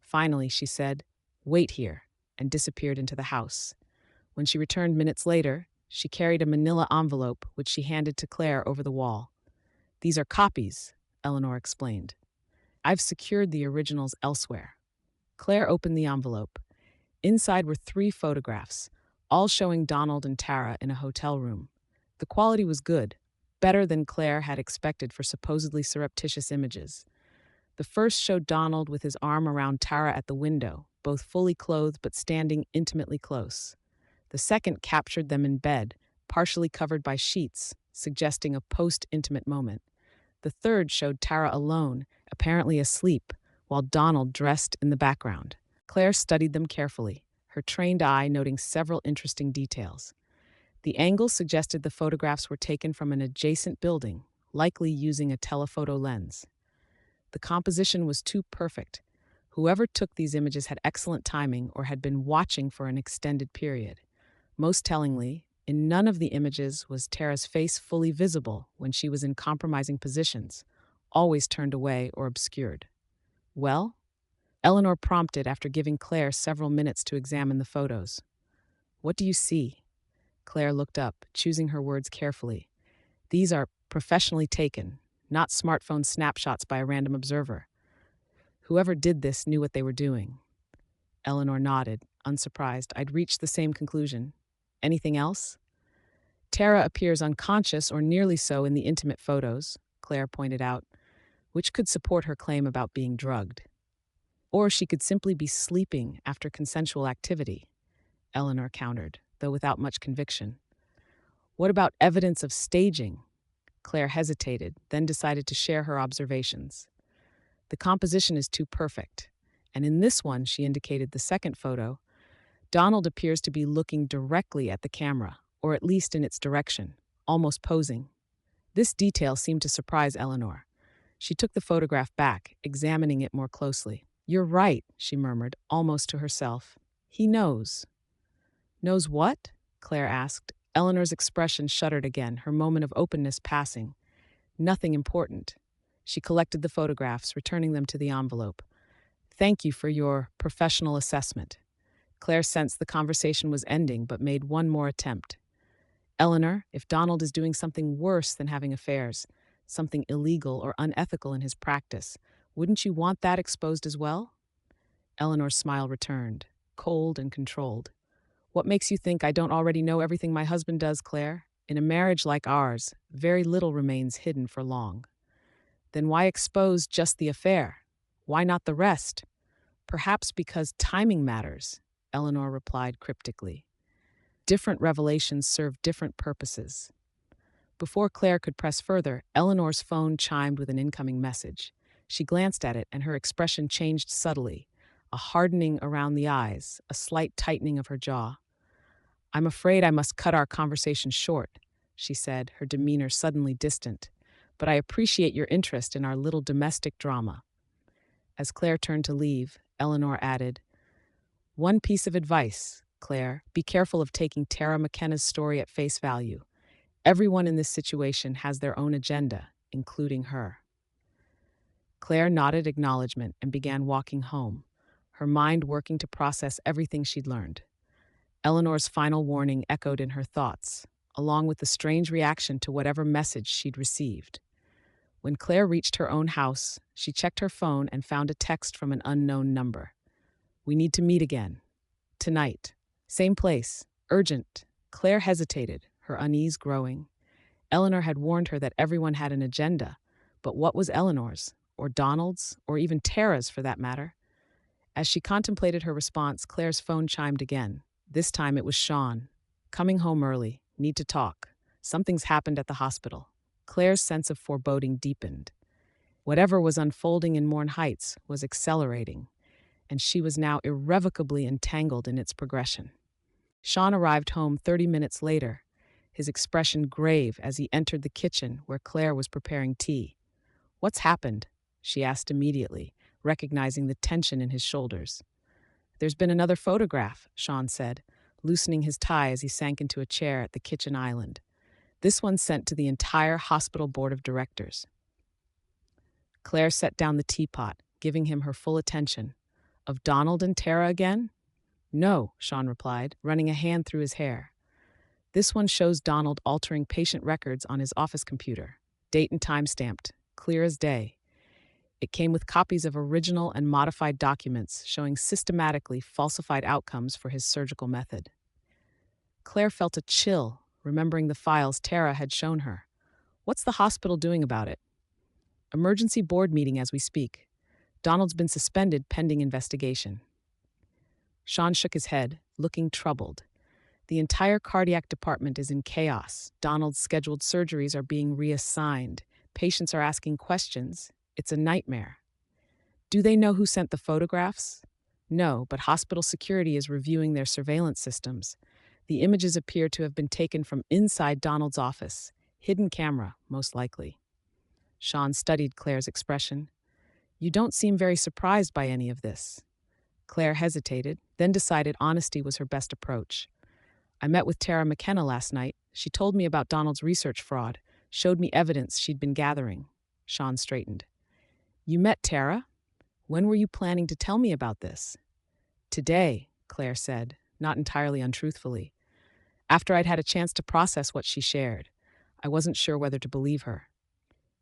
Finally, she said, "Wait here," and disappeared into the house. When she returned minutes later, she carried a manila envelope, which she handed to Claire over the wall. "These are copies," Eleanor explained. "I've secured the originals elsewhere." Claire opened the envelope. Inside were 3 photographs, all showing Donald and Tara in a hotel room. The quality was good, better than Claire had expected for supposedly surreptitious images. The first showed Donald with his arm around Tara at the window, both fully clothed but standing intimately close. The second captured them in bed, partially covered by sheets, suggesting a post-intimate moment. The third showed Tara alone, apparently asleep, while Donald dressed in the background. Claire studied them carefully, her trained eye noting several interesting details. The angle suggested the photographs were taken from an adjacent building, likely using a telephoto lens. The composition was too perfect. Whoever took these images had excellent timing or had been watching for an extended period. Most tellingly, in none of the images was Tara's face fully visible when she was in compromising positions, always turned away or obscured. "Well?" Eleanor prompted after giving Claire several minutes to examine the photos. "What do you see?" Claire looked up, choosing her words carefully. "These are professionally taken, not smartphone snapshots by a random observer. Whoever did this knew what they were doing." Eleanor nodded, unsurprised. "I'd reached the same conclusion. Anything else?" "Tara appears unconscious or nearly so in the intimate photos," Claire pointed out, which could support her claim about being drugged. "Or she could simply be sleeping after consensual activity," Eleanor countered, though without much conviction. "What about evidence of staging?" Claire hesitated, then decided to share her observations. "The composition is too perfect, and in this one," she indicated the second photo, "Donald appears to be looking directly at the camera, or at least in its direction, almost posing." This detail seemed to surprise Eleanor. She took the photograph back, examining it more closely. "You're right," she murmured, almost to herself. "He knows." "Knows what?" Claire asked. Eleanor's expression shuddered again, her moment of openness passing. "Nothing important." She collected the photographs, returning them to the envelope. "Thank you for your professional assessment." Claire sensed the conversation was ending, but made one more attempt. "Eleanor, if Donald is doing something worse than having affairs, something illegal or unethical in his practice, wouldn't you want that exposed as well?" Eleanor's smile returned, cold and controlled. "What makes you think I don't already know everything my husband does, Claire? In a marriage like ours, very little remains hidden for long." "Then why expose just the affair? Why not the rest?" "Perhaps because timing matters," Eleanor replied cryptically. "Different revelations serve different purposes." Before Claire could press further, Eleanor's phone chimed with an incoming message. She glanced at it, and her expression changed subtly, a hardening around the eyes, a slight tightening of her jaw. "I'm afraid I must cut our conversation short," she said, her demeanor suddenly distant. "But I appreciate your interest in our little domestic drama." As Claire turned to leave, Eleanor added, "One piece of advice, Claire, be careful of taking Tara McKenna's story at face value. Everyone in this situation has their own agenda, including her." Claire nodded acknowledgement and began walking home, her mind working to process everything she'd learned. Eleanor's final warning echoed in her thoughts, along with the strange reaction to whatever message she'd received. When Claire reached her own house, she checked her phone and found a text from an unknown number. We need to meet again. Tonight. Same place. Urgent. Claire hesitated, her unease growing. Eleanor had warned her that everyone had an agenda, but what was Eleanor's, or Donald's, or even Tara's for that matter? As she contemplated her response, Claire's phone chimed again. This time it was Sean. Coming home early. Need to talk. Something's happened at the hospital. Claire's sense of foreboding deepened. Whatever was unfolding in Mourne Heights was accelerating, and she was now irrevocably entangled in its progression. Sean arrived home 30 minutes later, his expression grave as he entered the kitchen where Claire was preparing tea. "What's happened?" she asked immediately, recognizing the tension in his shoulders. "There's been another photograph," Sean said, loosening his tie as he sank into a chair at the kitchen island. "This one sent to the entire hospital board of directors." Claire set down the teapot, giving him her full attention. "Of Donald and Tara again?" "No," Sean replied, running a hand through his hair. "This one shows Donald altering patient records on his office computer. Date and time stamped, clear as day. It came with copies of original and modified documents showing systematically falsified outcomes for his surgical method." Claire felt a chill, remembering the files Tara had shown her. "What's the hospital doing about it?" "Emergency board meeting as we speak. Donald's been suspended pending investigation." Sean shook his head, looking troubled. "The entire cardiac department is in chaos. Donald's scheduled surgeries are being reassigned. Patients are asking questions. It's a nightmare." "Do they know who sent the photographs?" "No, but hospital security is reviewing their surveillance systems. The images appear to have been taken from inside Donald's office. Hidden camera, most likely." Sean studied Claire's expression. "You don't seem very surprised by any of this." Claire hesitated, then decided honesty was her best approach. "I met with Tara McKenna last night. She told me about Donald's research fraud, showed me evidence she'd been gathering." Sean straightened. "You met Tara? When were you planning to tell me about this?" "Today," Claire said, not entirely untruthfully. "After I'd had a chance to process what she shared. I wasn't sure whether to believe her."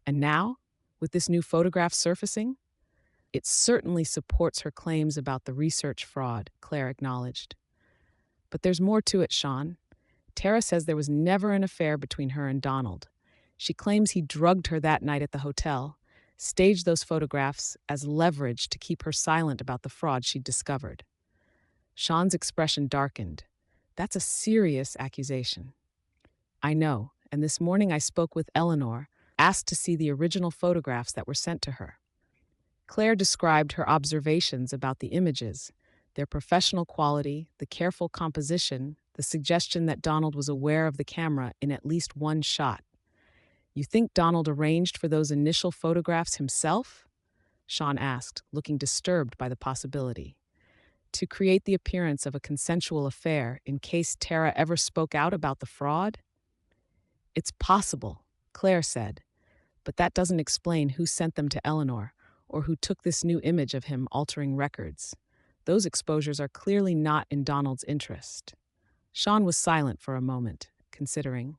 "And now, with this new photograph surfacing?" "It certainly supports her claims about the research fraud," Claire acknowledged. "But there's more to it, Sean. Tara says there was never an affair between her and Donald. She claims he drugged her that night at the hotel, staged those photographs as leverage to keep her silent about the fraud she'd discovered." Sean's expression darkened. "That's a serious accusation." "I know, and this morning I spoke with Eleanor, asked to see the original photographs that were sent to her." Claire described her observations about the images, their professional quality, the careful composition, the suggestion that Donald was aware of the camera in at least one shot. "You think Donald arranged for those initial photographs himself?" Sean asked, looking disturbed by the possibility. "To create the appearance of a consensual affair in case Tara ever spoke out about the fraud?" "It's possible," Claire said, "but that doesn't explain who sent them to Eleanor or who took this new image of him altering records. Those exposures are clearly not in Donald's interest." Sean was silent for a moment, considering.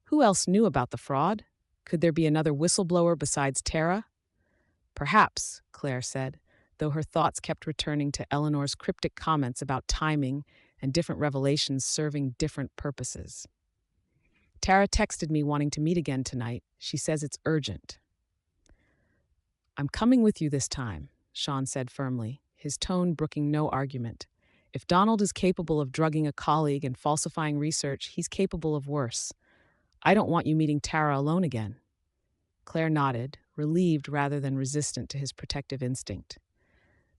Who else knew about the fraud? Could there be another whistleblower besides Tara? "Perhaps," Claire said, though her thoughts kept returning to Eleanor's cryptic comments about timing and different revelations serving different purposes. "Tara texted me wanting to meet again tonight. She says it's urgent." "I'm coming with you this time," Sean said firmly, his tone brooking no argument. "If Donald is capable of drugging a colleague and falsifying research, he's capable of worse. I don't want you meeting Tara alone again." Claire nodded, relieved rather than resistant to his protective instinct.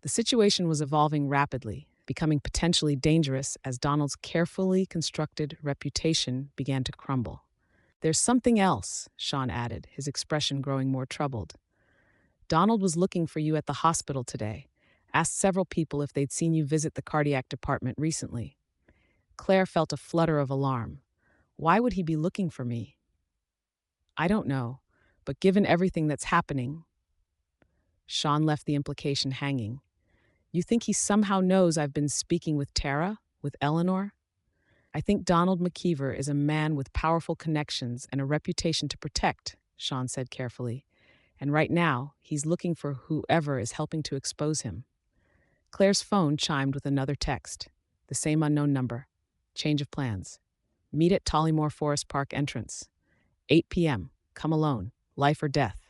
The situation was evolving rapidly, becoming potentially dangerous as Donald's carefully constructed reputation began to crumble. "There's something else," Sean added, his expression growing more troubled. "Donald was looking for you at the hospital today, asked several people if they'd seen you visit the cardiac department recently." Claire felt a flutter of alarm. Why would he be looking for me? "I don't know, but given everything that's happening..." Sean left the implication hanging. "You think he somehow knows I've been speaking with Tara, with Eleanor?" "I think Donald McKeever is a man with powerful connections and a reputation to protect," Sean said carefully. "And right now, he's looking for whoever is helping to expose him." Claire's phone chimed with another text. The same unknown number. Change of plans. Meet at Tollymore Forest Park entrance. 8 p.m. Come alone. Life or death.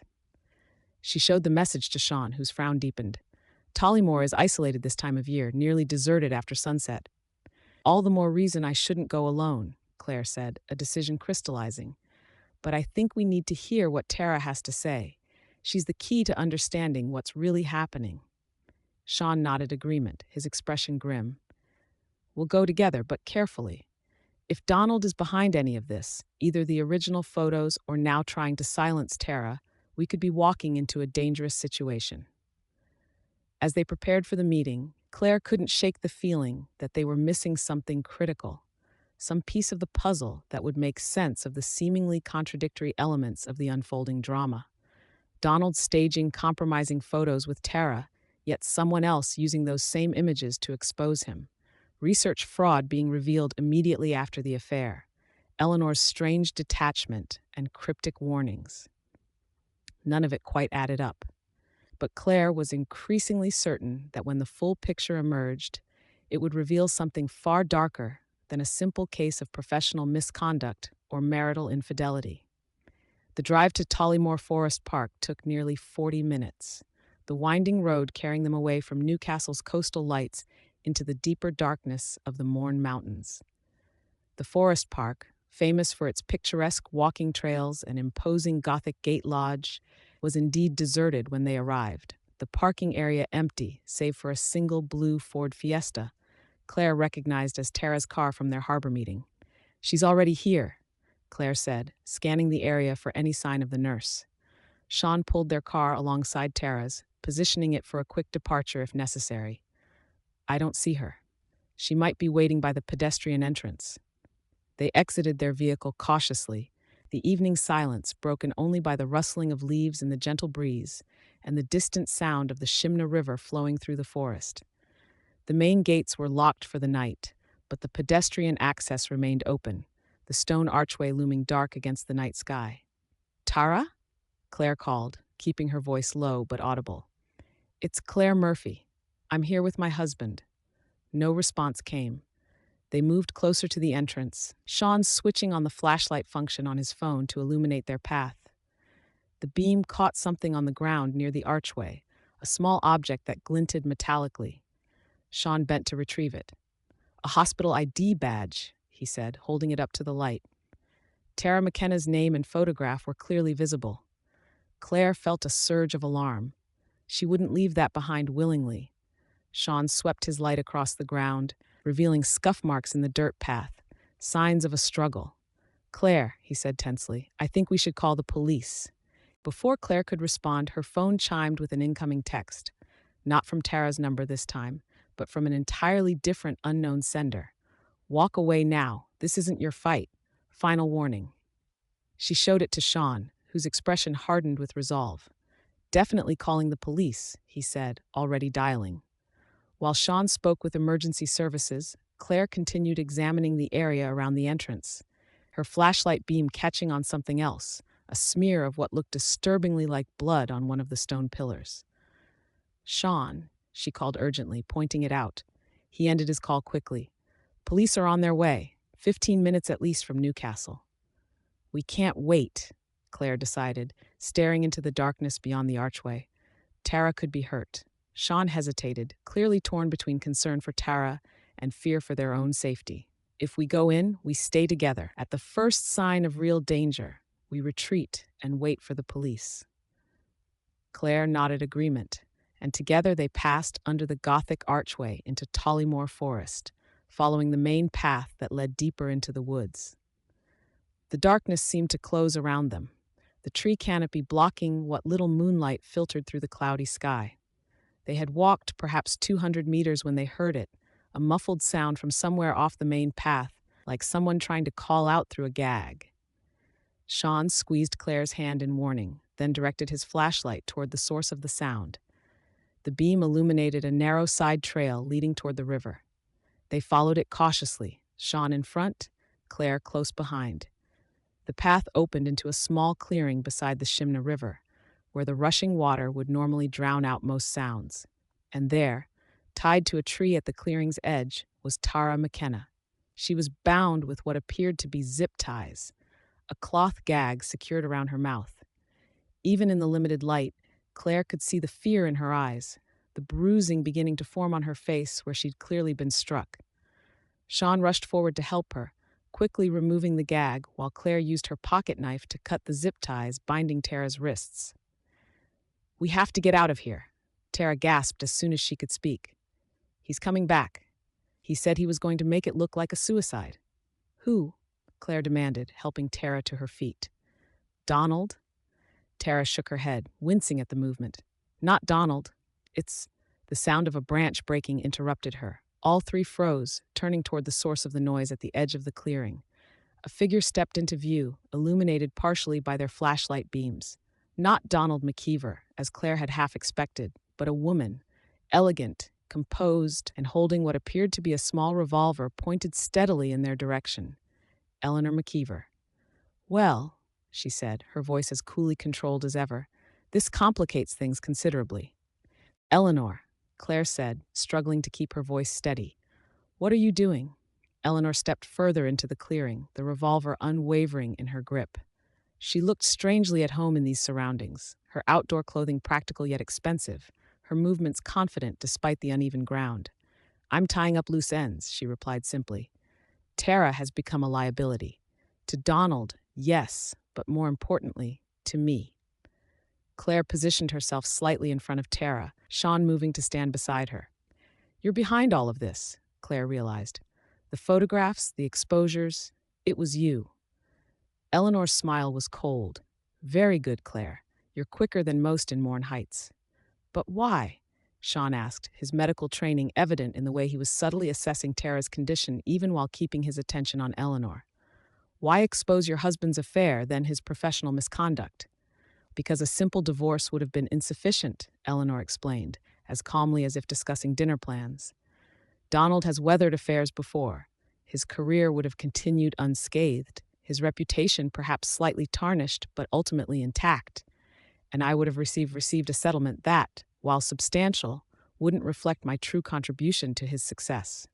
She showed the message to Sean, whose frown deepened. Tollymore is isolated this time of year, nearly deserted after sunset. All the more reason I shouldn't go alone, Claire said, a decision crystallizing. But I think we need to hear what Tara has to say. She's the key to understanding what's really happening. Sean nodded agreement, his expression grim. We'll go together, but carefully. If Donald is behind any of this, either the original photos or now trying to silence Tara, we could be walking into a dangerous situation. As they prepared for the meeting, Claire couldn't shake the feeling that they were missing something critical, some piece of the puzzle that would make sense of the seemingly contradictory elements of the unfolding drama. Donald staging compromising photos with Tara, yet someone else using those same images to expose him. Research fraud being revealed immediately after the affair. Eleanor's strange detachment and cryptic warnings. None of it quite added up. But Claire was increasingly certain that when the full picture emerged, it would reveal something far darker than a simple case of professional misconduct or marital infidelity. The drive to Tollymore Forest Park took nearly 40 minutes, the winding road carrying them away from Newcastle's coastal lights into the deeper darkness of the Mourne Mountains. The forest park, famous for its picturesque walking trails and imposing Gothic gate lodge, was indeed deserted when they arrived, the parking area empty save for a single blue Ford Fiesta, Claire recognized as Tara's car from their harbor meeting. She's already here, Claire said, scanning the area for any sign of the nurse. Sean pulled their car alongside Tara's, positioning it for a quick departure if necessary. I don't see her. She might be waiting by the pedestrian entrance. They exited their vehicle cautiously, the evening silence broken only by the rustling of leaves in the gentle breeze and the distant sound of the Shimna River flowing through the forest. The main gates were locked for the night, but the pedestrian access remained open, the stone archway looming dark against the night sky. Tara? Claire called, keeping her voice low but audible. It's Claire Murphy. I'm here with my husband. No response came. They moved closer to the entrance, Sean switching on the flashlight function on his phone to illuminate their path. The beam caught something on the ground near the archway, a small object that glinted metallically. Sean bent to retrieve it. A hospital ID badge, he said, holding it up to the light. Tara McKenna's name and photograph were clearly visible. Claire felt a surge of alarm. She wouldn't leave that behind willingly. Sean swept his light across the ground, revealing scuff marks in the dirt path, signs of a struggle. Claire, he said tensely, I think we should call the police. Before Claire could respond, her phone chimed with an incoming text. Not from Tara's number this time, but from an entirely different unknown sender. Walk away now. This isn't your fight. Final warning. She showed it to Sean, whose expression hardened with resolve. Definitely calling the police, he said, already dialing. While Sean spoke with emergency services, Claire continued examining the area around the entrance, her flashlight beam catching on something else, a smear of what looked disturbingly like blood on one of the stone pillars. Sean, she called urgently, pointing it out. He ended his call quickly. Police are on their way, 15 minutes at least from Newcastle. We can't wait, Claire decided, staring into the darkness beyond the archway. Tara could be hurt. Sean hesitated, clearly torn between concern for Tara and fear for their own safety. If we go in, we stay together. At the first sign of real danger, we retreat and wait for the police. Claire nodded agreement, and together they passed under the Gothic archway into Tollymore Forest, following the main path that led deeper into the woods. The darkness seemed to close around them, the tree canopy blocking what little moonlight filtered through the cloudy sky. They had walked perhaps 200 meters when they heard it, a muffled sound from somewhere off the main path, like someone trying to call out through a gag. Sean squeezed Claire's hand in warning, then directed his flashlight toward the source of the sound. The beam illuminated a narrow side trail leading toward the river. They followed it cautiously, Sean in front, Claire close behind. The path opened into a small clearing beside the Shimna River, where the rushing water would normally drown out most sounds. And there, Tied to a tree at the clearing's edge was Tara McKenna. She was bound with what appeared to be zip ties, a cloth gag secured around her mouth. Even in the limited light, Claire could see the fear in her eyes, the bruising beginning to form on her face where she'd clearly been struck. Sean rushed forward to help her, quickly removing the gag while Claire used her pocket knife to cut the zip ties binding Tara's wrists. "We have to get out of here," Tara gasped as soon as she could speak. "He's coming back. He said he was going to make it look like a suicide." "Who?" Claire demanded, helping Tara to her feet. "Donald?" Tara shook her head, wincing at the movement. "Not Donald. It's—" The sound of a branch breaking interrupted her. All three froze, turning toward the source of the noise at the edge of the clearing. A figure stepped into view, illuminated partially by their flashlight beams. Not Donald McKeever, as Claire had half expected, but a woman, elegant, composed, and holding what appeared to be a small revolver pointed steadily in their direction. Eleanor McKeever. "Well," she said, her voice as coolly controlled as ever, "this complicates things considerably." "Eleanor," Claire said, struggling to keep her voice steady, "what are you doing?" Eleanor stepped further into the clearing, the revolver unwavering in her grip. She looked strangely at home in these surroundings, her outdoor clothing practical yet expensive, her movements confident despite the uneven ground. "I'm tying up loose ends," she replied simply. "Tara has become a liability. To Donald, yes, but more importantly, to me." Claire positioned herself slightly in front of Tara, Sean moving to stand beside her. "You're behind all of this," Claire realized. "The photographs, the exposures, it was you." Eleanor's smile was cold. "Very good, Claire. You're quicker than most in Mourne Heights." "But why?" Sean asked, his medical training evident in the way he was subtly assessing Tara's condition even while keeping his attention on Eleanor. "Why expose your husband's affair, then his professional misconduct?" "Because a simple divorce would have been insufficient," Eleanor explained, as calmly as if discussing dinner plans. "Donald has weathered affairs before. His career would have continued unscathed, his reputation perhaps slightly tarnished but ultimately intact, and I would have received a settlement that, while substantial, wouldn't reflect my true contribution to his success."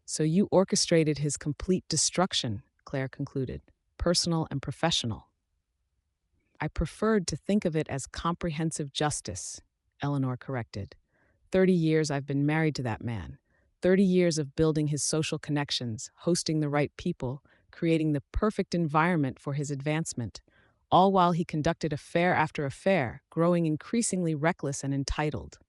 "So you orchestrated his complete destruction," Claire concluded, "personal and professional." "I preferred to think of it as comprehensive justice," Eleanor corrected. 30 years I've been married to that man. 30 years of building his social connections, hosting the right people, creating the perfect environment for his advancement, all while he conducted affair after affair, growing increasingly reckless and entitled.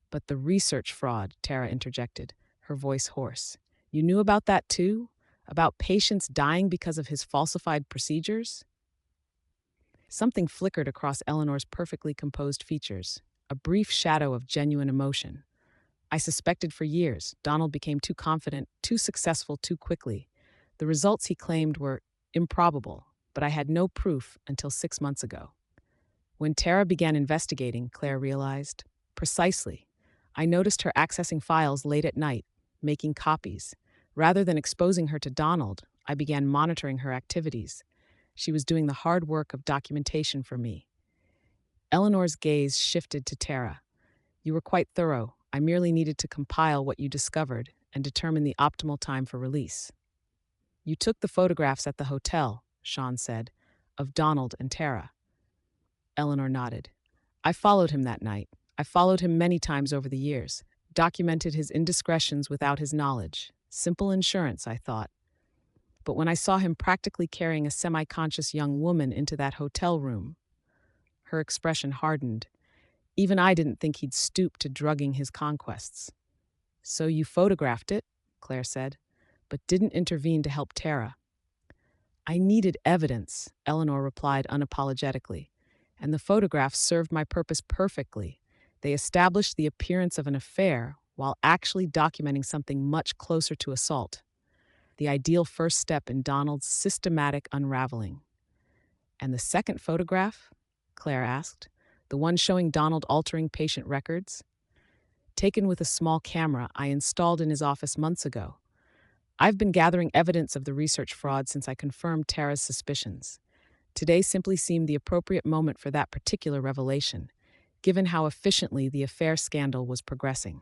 "But the research fraud," Tara interjected, her voice hoarse. "You knew about that too? About patients dying because of his falsified procedures?" Something flickered across Eleanor's perfectly composed features, a brief shadow of genuine emotion. "I suspected for years. Donald became too confident, too successful too quickly. The results he claimed were improbable, but I had no proof until 6 months ago." When Tara began investigating, Claire realized, precisely. "I noticed her accessing files late at night, making copies. Rather than exposing her to Donald, I began monitoring her activities. She was doing the hard work of documentation for me." Eleanor's gaze shifted to Tara. "You were quite thorough. I merely needed to compile what you discovered and determine the optimal time for release." "You took the photographs at the hotel," Sean said, "of Donald and Tara." Eleanor nodded. "I followed him that night. I followed him many times over the years, documented his indiscretions without his knowledge. Simple insurance, I thought. But when I saw him practically carrying a semi-conscious young woman into that hotel room," her expression hardened. "Even I didn't think he'd stoop to drugging his conquests." "So you photographed it," Claire said, "but didn't intervene to help Tara." "I needed evidence," Eleanor replied unapologetically, "and the photographs served my purpose perfectly. They established the appearance of an affair while actually documenting something much closer to assault. The ideal first step in Donald's systematic unraveling." "And the second photograph?" Claire asked. "The one showing Donald altering patient records?" "Taken with a small camera I installed in his office months ago. I've been gathering evidence of the research fraud since I confirmed Tara's suspicions. Today simply seemed the appropriate moment for that particular revelation, given how efficiently the affair scandal was progressing."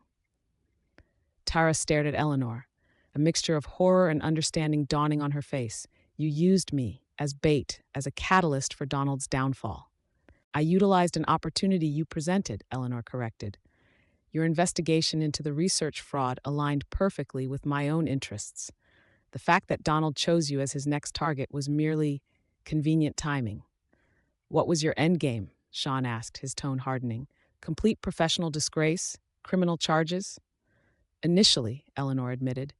Tara stared at Eleanor, a mixture of horror and understanding dawning on her face. You used me as bait, as a catalyst for Donald's downfall. I utilized an opportunity you presented, Eleanor corrected. Your investigation into the research fraud aligned perfectly with my own interests. The fact that Donald chose you as his next target was merely convenient timing. What was your endgame? Sean asked, his tone hardening. Complete professional disgrace? Criminal charges? Initially, Eleanor admitted,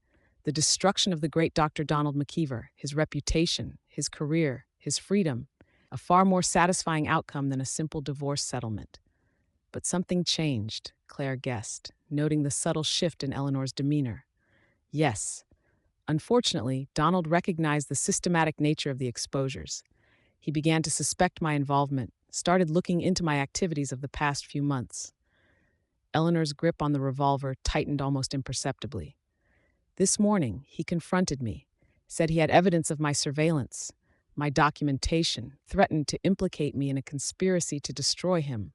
the destruction of the great Dr. Donald McKeever, his reputation, his career, his freedom, a far more satisfying outcome than a simple divorce settlement. But something changed, Claire guessed, noting the subtle shift in Eleanor's demeanor. Yes. Unfortunately, Donald recognized the systematic nature of the exposures. He began to suspect my involvement, started looking into my activities of the past few months. Eleanor's grip on the revolver tightened almost imperceptibly. This morning, he confronted me, said he had evidence of my surveillance, my documentation, threatened to implicate me in a conspiracy to destroy him.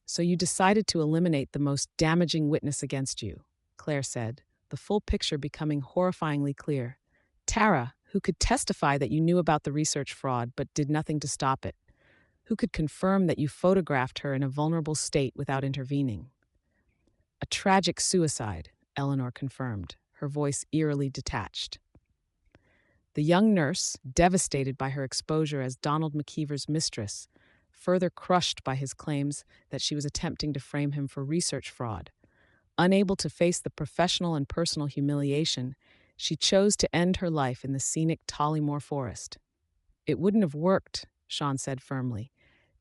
So you decided to eliminate the most damaging witness against you, Claire said, the full picture becoming horrifyingly clear. Tara, who could testify that you knew about the research fraud but did nothing to stop it, who could confirm that you photographed her in a vulnerable state without intervening. A tragic suicide, Eleanor confirmed, her voice eerily detached. The young nurse, devastated by her exposure as Donald McKeever's mistress, further crushed by his claims that she was attempting to frame him for research fraud. Unable to face the professional and personal humiliation, she chose to end her life in the scenic Tollymore forest. It wouldn't have worked, Sean said firmly.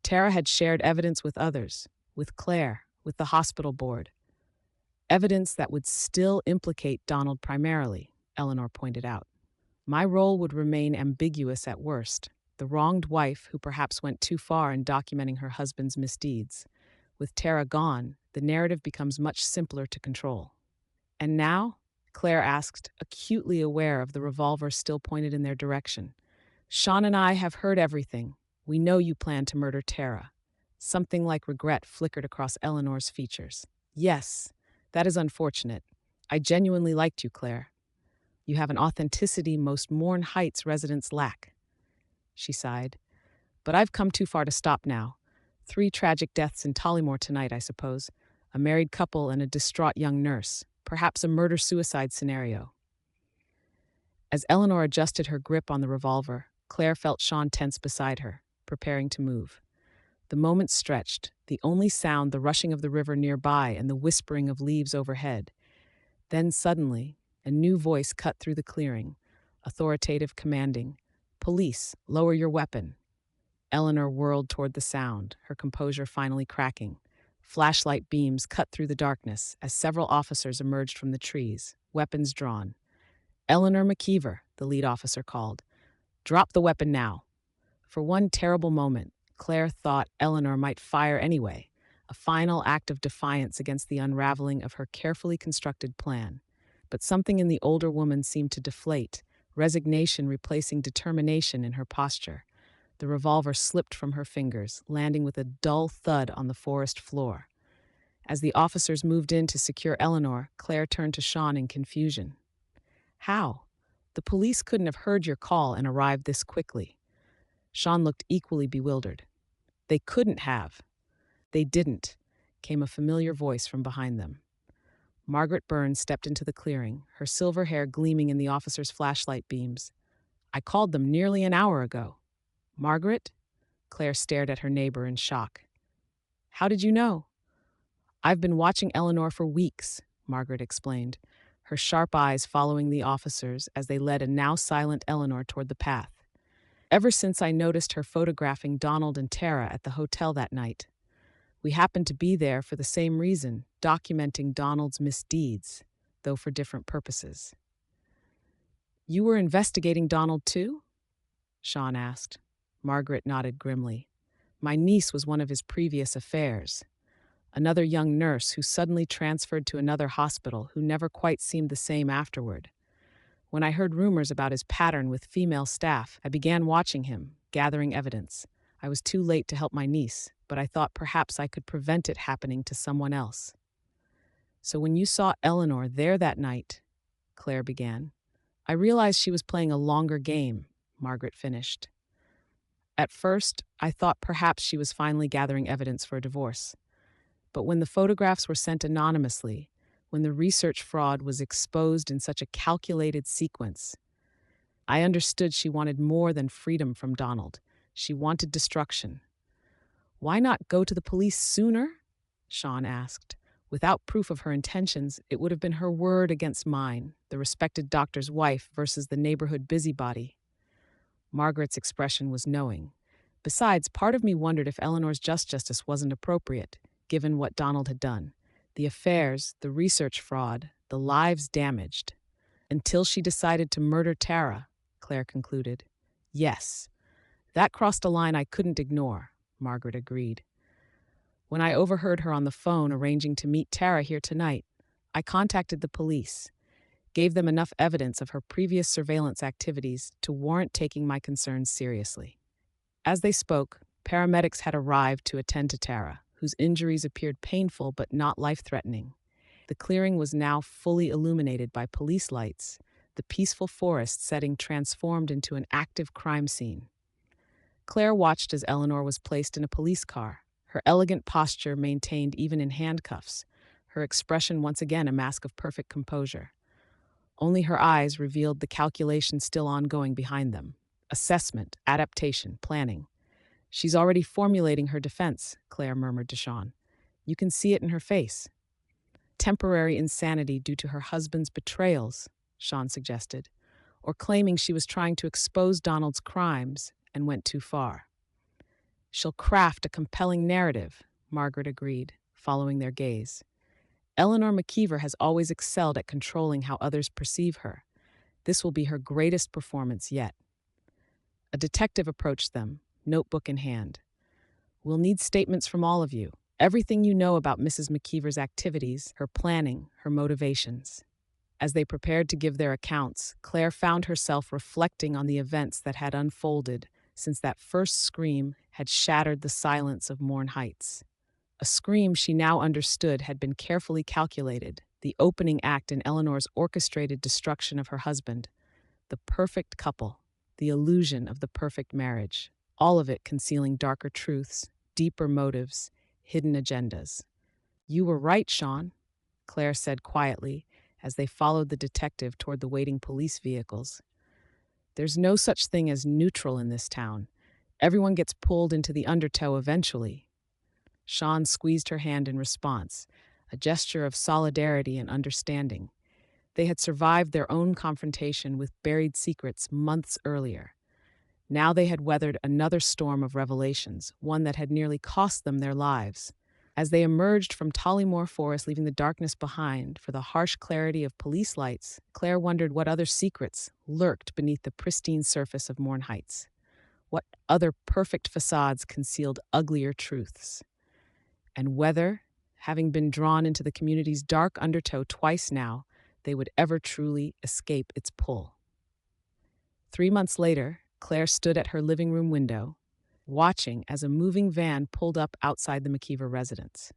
Tara had shared evidence with others, with Claire, with the hospital board. Evidence that would still implicate Donald primarily, Eleanor pointed out. My role would remain ambiguous at worst, the wronged wife who perhaps went too far in documenting her husband's misdeeds. With Tara gone, the narrative becomes much simpler to control. And now? Claire asked, acutely aware of the revolver still pointed in their direction. Sean and I have heard everything. We know you plan to murder Tara. Something like regret flickered across Eleanor's features. Yes, that is unfortunate. I genuinely liked you, Claire. You have an authenticity most Mourne Heights residents lack. She sighed. But I've come too far to stop now. 3 tragic deaths in Tollymore tonight, I suppose. A married couple and a distraught young nurse. Perhaps a murder-suicide scenario. As Eleanor adjusted her grip on the revolver, Claire felt Sean tense beside her, preparing to move. The moments stretched, the only sound the rushing of the river nearby and the whispering of leaves overhead. Then suddenly, a new voice cut through the clearing, authoritative, commanding. Police, lower your weapon. Eleanor whirled toward the sound, her composure finally cracking. Flashlight beams cut through the darkness as several officers emerged from the trees, weapons drawn. Eleanor McKeever, the lead officer called. Drop the weapon now. For one terrible moment, Claire thought Eleanor might fire anyway, a final act of defiance against the unraveling of her carefully constructed plan. But something in the older woman seemed to deflate, resignation replacing determination in her posture. The revolver slipped from her fingers, landing with a dull thud on the forest floor. As the officers moved in to secure Eleanor, Claire turned to Sean in confusion. How? The police couldn't have heard your call and arrived this quickly. Sean looked equally bewildered. They couldn't have. They didn't, came a familiar voice from behind them. Margaret Burns stepped into the clearing, her silver hair gleaming in the officer's flashlight beams. I called them nearly an hour ago. Margaret? Claire stared at her neighbor in shock. How did you know? I've been watching Eleanor for weeks, Margaret explained, her sharp eyes following the officers as they led a now silent Eleanor toward the path. Ever since I noticed her photographing Donald and Tara at the hotel that night. We happened to be there for the same reason, documenting Donald's misdeeds, though for different purposes. You were investigating Donald too? Sean asked. Margaret nodded grimly. My niece was one of his previous affairs. Another young nurse who suddenly transferred to another hospital who never quite seemed the same afterward. When I heard rumors about his pattern with female staff, I began watching him, gathering evidence. I was too late to help my niece, but I thought perhaps I could prevent it happening to someone else. So when you saw Eleanor there that night, Claire began, I realized she was playing a longer game, Margaret finished. At first, I thought perhaps she was finally gathering evidence for a divorce. But when the photographs were sent anonymously, when the research fraud was exposed in such a calculated sequence, I understood she wanted more than freedom from Donald. She wanted destruction. Why not go to the police sooner? Sean asked. Without proof of her intentions, it would have been her word against mine, the respected doctor's wife versus the neighborhood busybody. Margaret's expression was knowing. Besides, part of me wondered if Eleanor's justice wasn't appropriate, given what Donald had done. The affairs, the research fraud, the lives damaged. Until she decided to murder Tara, Claire concluded. Yes, that crossed a line I couldn't ignore, Margaret agreed. When I overheard her on the phone arranging to meet Tara here tonight, I contacted the police, gave them enough evidence of her previous surveillance activities to warrant taking my concerns seriously. As they spoke, paramedics had arrived to attend to Tara, whose injuries appeared painful but not life-threatening. The clearing was now fully illuminated by police lights, the peaceful forest setting transformed into an active crime scene. Claire watched as Eleanor was placed in a police car, her elegant posture maintained even in handcuffs, her expression once again a mask of perfect composure. Only her eyes revealed the calculation still ongoing behind them. Assessment, adaptation, planning. She's already formulating her defense, Claire murmured to Sean. You can see it in her face. Temporary insanity due to her husband's betrayals, Sean suggested, or claiming she was trying to expose Donald's crimes and went too far. She'll craft a compelling narrative, Margaret agreed, following their gaze. Eleanor McKeever has always excelled at controlling how others perceive her. This will be her greatest performance yet. A detective approached them, notebook in hand. We'll need statements from all of you. Everything you know about Mrs. McKeever's activities, her planning, her motivations. As they prepared to give their accounts, Claire found herself reflecting on the events that had unfolded since that first scream had shattered the silence of Mourne Heights. A scream she now understood had been carefully calculated, the opening act in Eleanor's orchestrated destruction of her husband. The perfect couple, the illusion of the perfect marriage, all of it concealing darker truths, deeper motives, hidden agendas. You were right, Sean, Claire said quietly as they followed the detective toward the waiting police vehicles. There's no such thing as neutral in this town. Everyone gets pulled into the undertow eventually. Sean squeezed her hand in response, a gesture of solidarity and understanding. They had survived their own confrontation with buried secrets months earlier. Now they had weathered another storm of revelations, one that had nearly cost them their lives. As they emerged from Tollymore Forest, leaving the darkness behind for the harsh clarity of police lights, Claire wondered what other secrets lurked beneath the pristine surface of Mourne Heights. What other perfect facades concealed uglier truths? And whether, having been drawn into the community's dark undertow twice now, they would ever truly escape its pull. 3 months later, Claire stood at her living room window, watching as a moving van pulled up outside the McKeever residence.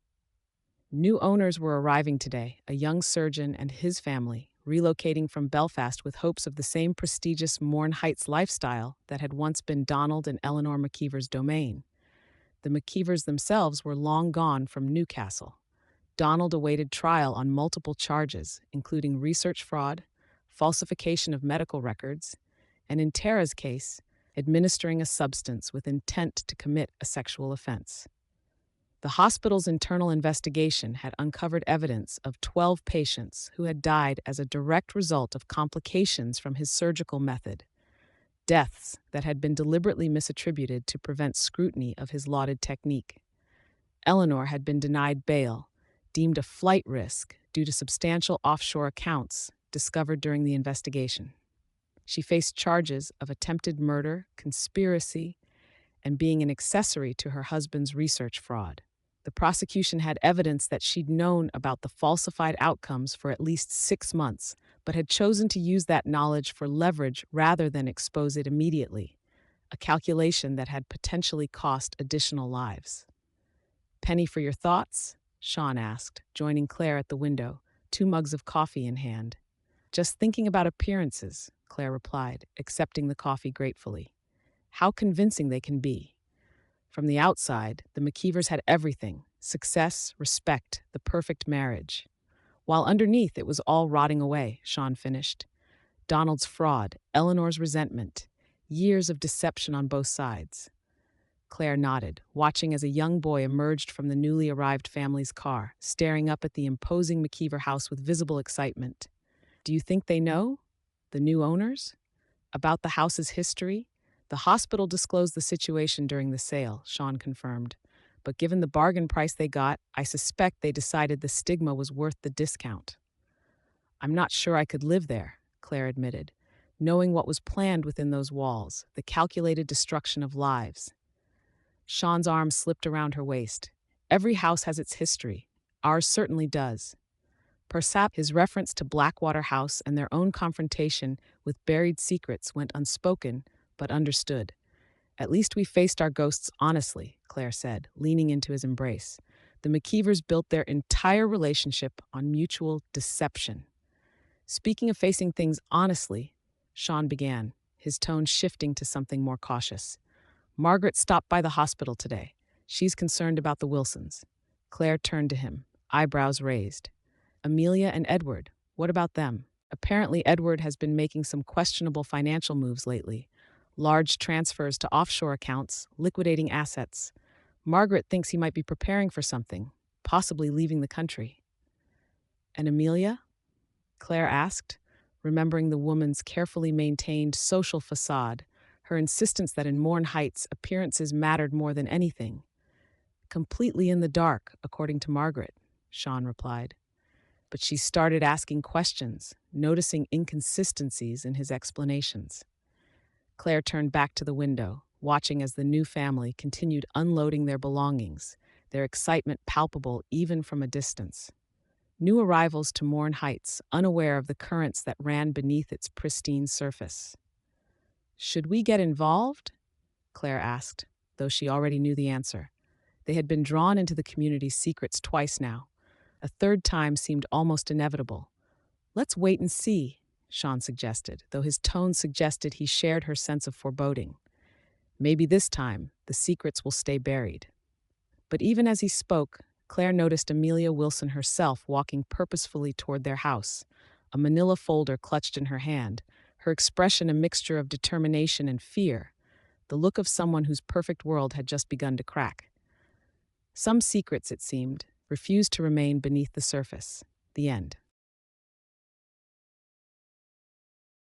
New owners were arriving today, a young surgeon and his family, relocating from Belfast with hopes of the same prestigious Mourne Heights lifestyle that had once been Donald and Eleanor McKeever's domain. The McKeevers themselves were long gone from Newcastle. Donald awaited trial on multiple charges, including research fraud, falsification of medical records, and in Tara's case, administering a substance with intent to commit a sexual offense. The hospital's internal investigation had uncovered evidence of 12 patients who had died as a direct result of complications from his surgical method, deaths that had been deliberately misattributed to prevent scrutiny of his lauded technique. Eleanor had been denied bail, deemed a flight risk due to substantial offshore accounts discovered during the investigation. She faced charges of attempted murder, conspiracy, and being an accessory to her husband's research fraud. The prosecution had evidence that she'd known about the falsified outcomes for at least 6 months, but had chosen to use that knowledge for leverage rather than expose it immediately, a calculation that had potentially cost additional lives. Penny for your thoughts? Sean asked, joining Claire at the window, 2 mugs of coffee in hand. Just thinking about appearances, Claire replied, accepting the coffee gratefully. How convincing they can be. From the outside, the McKeevers had everything: success, respect, the perfect marriage. While underneath it was all rotting away, Sean finished. Donald's fraud, Eleanor's resentment, years of deception on both sides. Claire nodded, watching as a young boy emerged from the newly arrived family's car, staring up at the imposing McKeever house with visible excitement. Do you think they know? The new owners? About the house's history? The hospital disclosed the situation during the sale, Sean confirmed. But given the bargain price they got, I suspect they decided the stigma was worth the discount. I'm not sure I could live there, Claire admitted, knowing what was planned within those walls, the calculated destruction of lives. Sean's arm slipped around her waist. Every house has its history. Ours certainly does. Perhaps his reference to Blackwater House and their own confrontation with buried secrets went unspoken, but understood. At least we faced our ghosts honestly, Claire said, leaning into his embrace. The McKeevers built their entire relationship on mutual deception. Speaking of facing things honestly, Sean began, his tone shifting to something more cautious. Margaret stopped by the hospital today. She's concerned about the Wilsons. Claire turned to him, eyebrows raised. Amelia and Edward, what about them? Apparently, Edward has been making some questionable financial moves lately. Large transfers to offshore accounts, liquidating assets. Margaret thinks he might be preparing for something, possibly leaving the country. And Amelia? Claire asked, remembering the woman's carefully maintained social facade, her insistence that in Mourne Heights appearances mattered more than anything. Completely in the dark, according to Margaret, Sean replied. But she started asking questions, noticing inconsistencies in his explanations. Claire turned back to the window, watching as the new family continued unloading their belongings, their excitement palpable even from a distance. New arrivals to Mourne Heights, unaware of the currents that ran beneath its pristine surface. Should we get involved? Claire asked, though she already knew the answer. They had been drawn into the community's secrets twice now. A third time seemed almost inevitable. Let's wait and see, Sean suggested, though his tone suggested he shared her sense of foreboding. Maybe this time, the secrets will stay buried. But even as he spoke, Claire noticed Amelia Wilson herself walking purposefully toward their house, a manila folder clutched in her hand, her expression a mixture of determination and fear, the look of someone whose perfect world had just begun to crack. Some secrets, it seemed, refused to remain beneath the surface. The end.